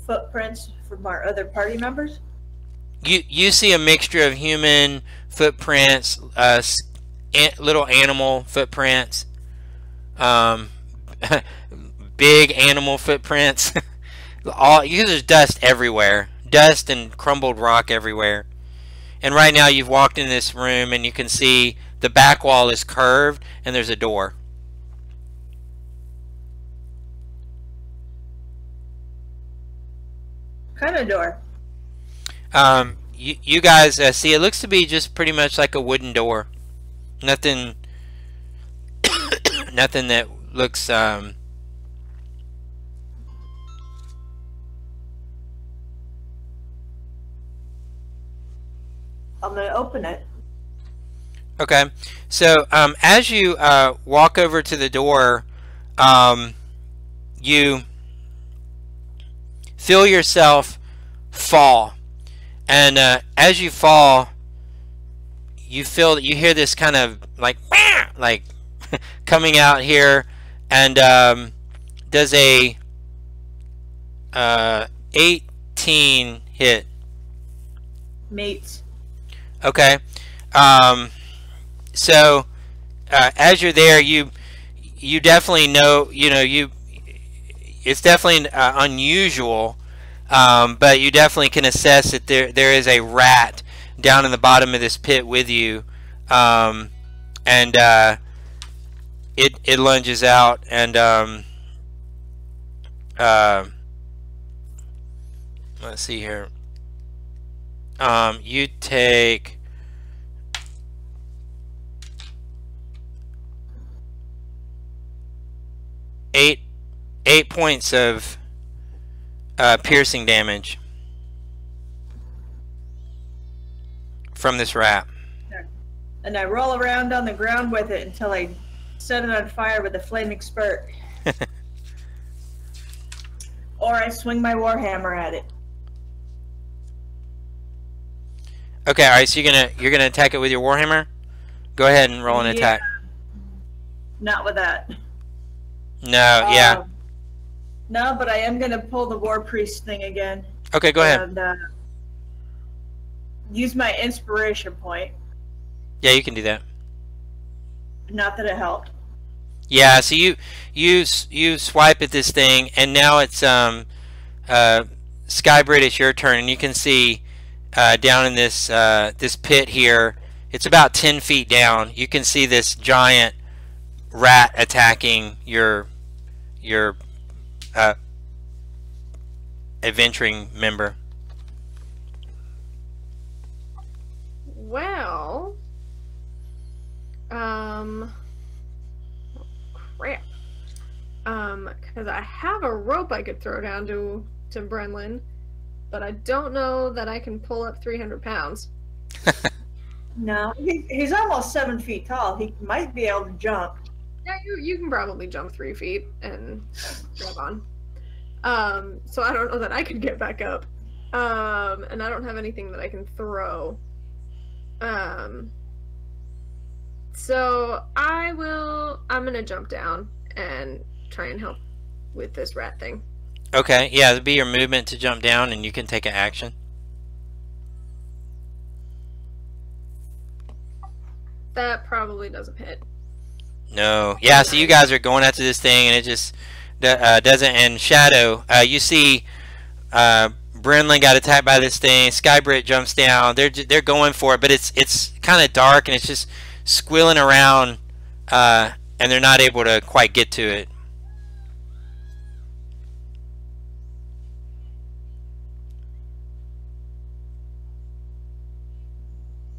Speaker 2: footprints from our other party members?
Speaker 1: You see a mixture of human footprints, little animal footprints, big animal footprints. There's dust everywhere, dust and crumbled rock everywhere. And right now you've walked in this room and you can see the back wall is curved and there's a door.
Speaker 2: What kind of door?
Speaker 1: You guys see it looks to be just pretty much like a wooden door. Nothing nothing that looks I'm
Speaker 2: gonna open it.
Speaker 1: Okay, so as you walk over to the door, you feel yourself fall, and as you fall, you feel that you hear this kind of like coming out here, and does a 18 hit?
Speaker 2: Mates.
Speaker 1: Okay. So as you're there, you you definitely know, it's definitely unusual, but you definitely can assess that there is a rat down in the bottom of this pit with you, and it lunges out, and let's see here. You take 8 points of piercing damage from this rat.
Speaker 2: And I roll around on the ground with it until I set it on fire with a flaming spurt. Or I swing my warhammer at it.
Speaker 1: Okay, all right. So you're gonna attack it with your warhammer. Go ahead and roll an attack.
Speaker 2: Not with that.
Speaker 1: No, yeah.
Speaker 2: No, but I am gonna pull the war priest thing again.
Speaker 1: Okay, go ahead.
Speaker 2: And use my inspiration point.
Speaker 1: Yeah, you can do that.
Speaker 2: Not that it helped.
Speaker 1: Yeah, so you swipe at this thing, and now it's Skybrit, it's your turn, and you can see down in this this pit here, it's about 10 feet down. You can see this giant rat attacking your adventuring member.
Speaker 4: Well, crap. Because I have a rope I could throw down to Brenlin, but I don't know that I can pull up 300 pounds.
Speaker 2: No, he's almost 7 feet tall. He might be able to jump.
Speaker 4: Yeah, you can probably jump 3 feet and grab on. So I don't know that I could get back up. And I don't have anything that I can throw. So I'm gonna jump down and try and help with this rat thing.
Speaker 1: Okay, yeah, it'll be your movement to jump down, and you can take an action.
Speaker 4: That probably doesn't hit.
Speaker 1: No, yeah. So you guys are going after this thing, and it just doesn't. And Shadow, you see, Brenlin got attacked by this thing. Skybrit jumps down. They're going for it, but it's kind of dark, and it's just squealing around, and they're not able to quite get to it.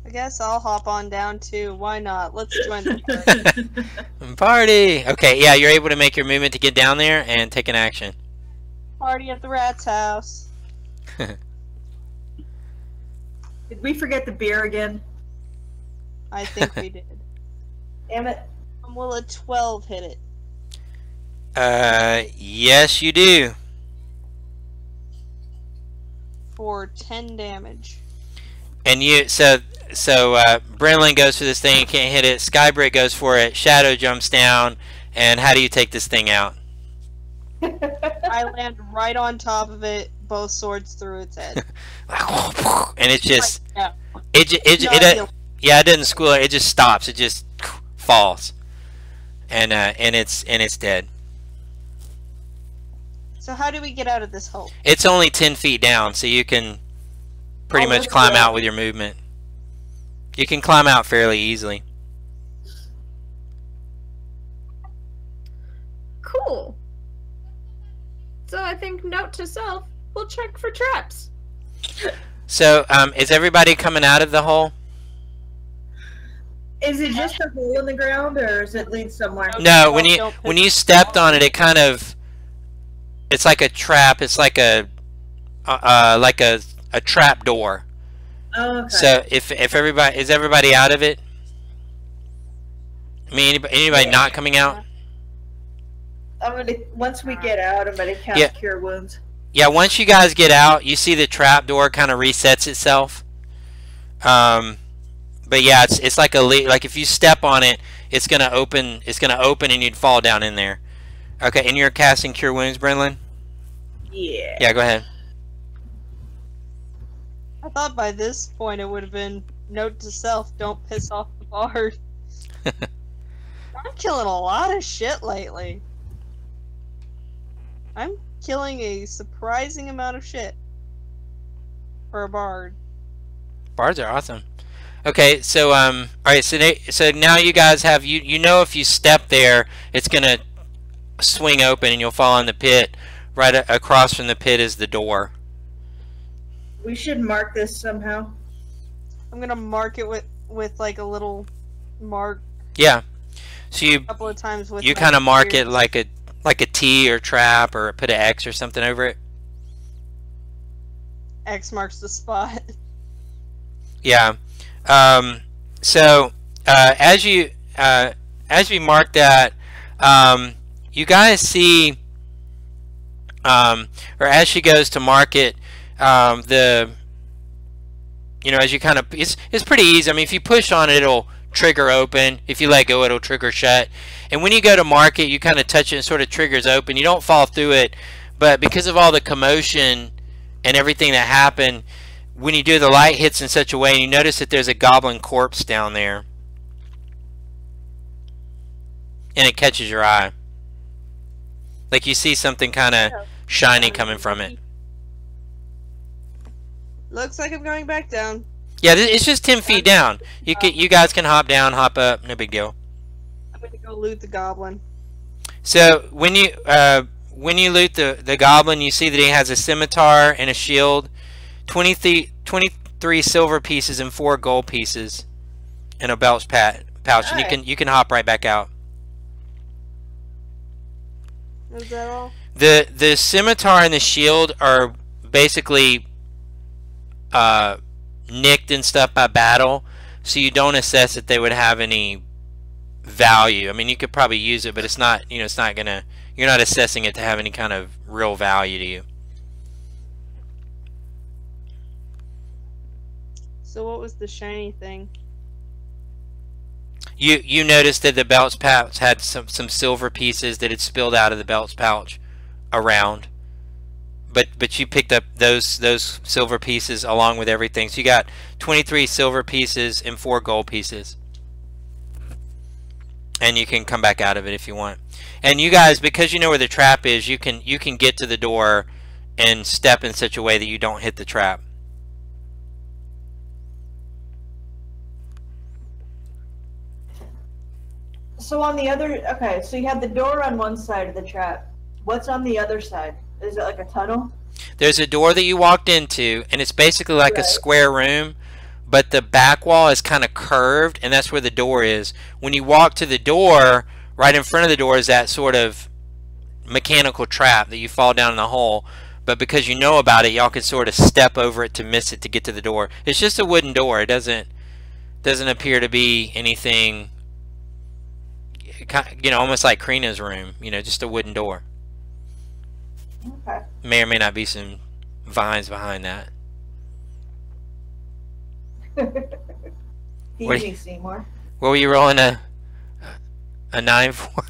Speaker 3: I guess I'll hop on down too. Why not? Let's join the party.
Speaker 1: Party! Okay, yeah, you're able to make your movement to get down there and take an action.
Speaker 3: Party at the rat's house.
Speaker 2: Did we forget the beer again?
Speaker 3: I think we did.
Speaker 2: Damn it.
Speaker 3: Will a 12 hit it?
Speaker 1: Yes, you do.
Speaker 3: For 10 damage.
Speaker 1: And so Brenlin goes for this thing, you can't hit it. Skybrit goes for it. Shadow jumps down. And how do you take this thing out?
Speaker 3: I land right on top of it, both swords through its head.
Speaker 1: And it's just
Speaker 3: Yeah.
Speaker 1: it doesn't squeal. It just stops. It just falls, and it's dead.
Speaker 3: So how do we get out of this hole?
Speaker 1: It's only 10 feet down, so you can pretty much
Speaker 2: that's
Speaker 1: climb
Speaker 2: good.
Speaker 1: out with your movement. You can climb out fairly easily.
Speaker 4: Cool. So I think, note to self, we'll check for traps.
Speaker 1: So is everybody coming out of the hole?
Speaker 2: Is it just a hole in the ground, or does it lead somewhere?
Speaker 1: No, when you stepped on it, it kind of, it's like a trap. It's like a trap door.
Speaker 2: Oh, okay.
Speaker 1: So if everybody out of it? I mean, anybody not coming out?
Speaker 2: Once we get out, I'm gonna cast
Speaker 1: Yeah.
Speaker 2: Cure Wounds.
Speaker 1: Yeah, once you guys get out, you see the trap door kind of resets itself. But yeah, it's like like if you step on it, it's gonna open. It's gonna open, and you'd fall down in there. Okay, and you're casting Cure Wounds, Brenlin?
Speaker 2: Yeah.
Speaker 1: Yeah, go ahead.
Speaker 3: I thought by this point it would have been note to self: don't piss off the bard. killing a lot of shit lately. I'm killing a surprising amount of shit for a bard.
Speaker 1: Bards are awesome. Okay, so all right, so now you guys have you know if you step there, it's gonna swing open and you'll fall in the pit. Right across from the pit is the door.
Speaker 2: We should mark this somehow.
Speaker 3: I'm gonna mark it with like a little mark.
Speaker 1: Yeah. So you
Speaker 3: A couple of times with
Speaker 1: you kind of mark it like a T or trap, or put an X or something over it.
Speaker 3: X marks the spot.
Speaker 1: Yeah. So as you mark that, you guys see, or as she goes to mark it, as you kind of, it's pretty easy. I mean, if you push on it, it'll trigger open. If you let go, it'll trigger shut. And when you go to mark it, you kind of touch it and sort of triggers open. You don't fall through it, but because of all the commotion and everything that happened, when you do, the light hits in such a way, and you notice that there's a goblin corpse down there, and it catches your eye. Like you see something kind of shiny coming from it.
Speaker 3: Looks like I'm going back down.
Speaker 1: Yeah, it's just 10 feet down. You guys can hop down, hop up, no big deal.
Speaker 3: I'm gonna go loot the goblin.
Speaker 1: So when you loot the goblin, you see that he has a scimitar and a shield, 23 silver pieces and 4 gold pieces, and a pouch, and you can hop right back out.
Speaker 3: Is that all?
Speaker 1: The scimitar and the shield are basically nicked and stuff by battle, so you don't assess that they would have any value. I mean, you could probably use it, but it's not, it's not gonna, you're not assessing it to have any kind of real value to you.
Speaker 3: So what was the shiny thing?
Speaker 1: You noticed that the belt's pouch had some silver pieces that had spilled out of the belt's pouch around, but you picked up those silver pieces along with everything. So you got 23 silver pieces and 4 gold pieces, and you can come back out of it if you want. And you guys, because you know where the trap is, you can get to the door and step in such a way that you don't hit the trap.
Speaker 2: So on the other, okay, so you have the door on one side of the trap. What's on the other side? Is it like a tunnel?
Speaker 1: There's a door that you walked into, and it's basically like a square room, but the back wall is kind of curved, and that's where the door is. When you walk to the door, right in front of the door is that sort of mechanical trap that you fall down in the hole. But because you know about it, y'all can sort of step over it to miss it to get to the door. It's just a wooden door. It doesn't appear to be anything, almost like Krina's room. Just a wooden door.
Speaker 2: Okay.
Speaker 1: May or may not be some vines behind that.
Speaker 2: Easy, Seymour.
Speaker 1: What were you rolling a 9 for?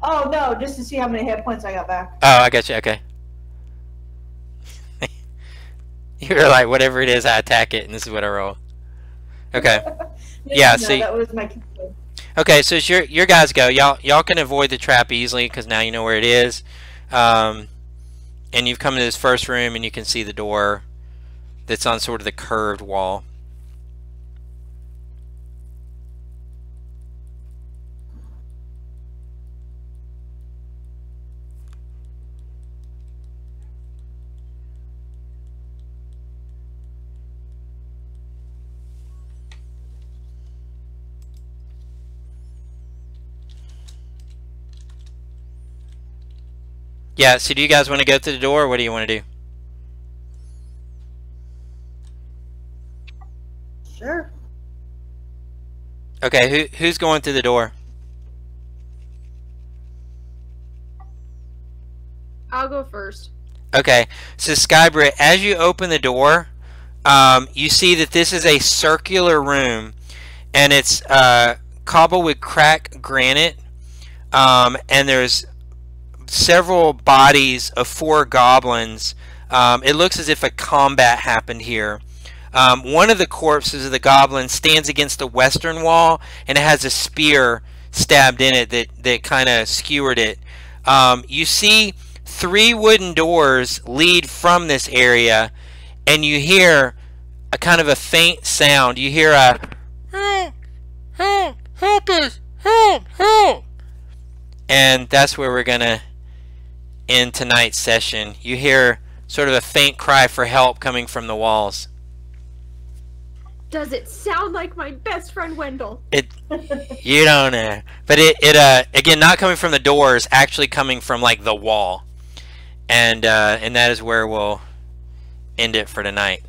Speaker 2: Oh no, just to see how many hit points I got back.
Speaker 1: Oh, I got you. Okay. You were like, whatever it is, I attack it, and this is what I roll. Okay. Yeah.
Speaker 2: No,
Speaker 1: See.
Speaker 2: that was my.
Speaker 1: Okay, so it's your guys go. Y'all can avoid the trap easily because now you know where it is. And you've come to this first room, and you can see the door that's on sort of the curved wall. Yeah, so do you guys want to go through the door, or what do you want to do?
Speaker 2: Sure.
Speaker 1: Okay, who's going through the door?
Speaker 4: I'll go first.
Speaker 1: Okay, so Skybrit, as you open the door, you see that this is a circular room, and it's cobbled with cracked granite, and there's several bodies of 4 goblins. It looks as if a combat happened here. One of the corpses of the goblin stands against the western wall, and it has a spear stabbed in it that kind of skewered it. You see 3 wooden doors lead from this area, and you hear a kind of a faint sound. You hear a help us, help. And that's where we're gonna end tonight's session. You hear sort of a faint cry for help coming from the walls.
Speaker 4: Does it sound like my best friend Wendell?
Speaker 1: You don't know, but it again, not coming from the doors, actually coming from like the wall, and that is where we'll end it for tonight.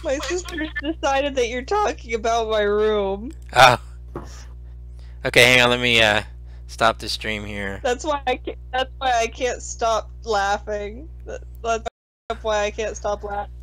Speaker 3: My sister decided that you're talking about my room.
Speaker 1: Oh, okay. Hang on. Let me stop the stream here.
Speaker 3: That's why I can't stop laughing. That's why I can't stop laughing.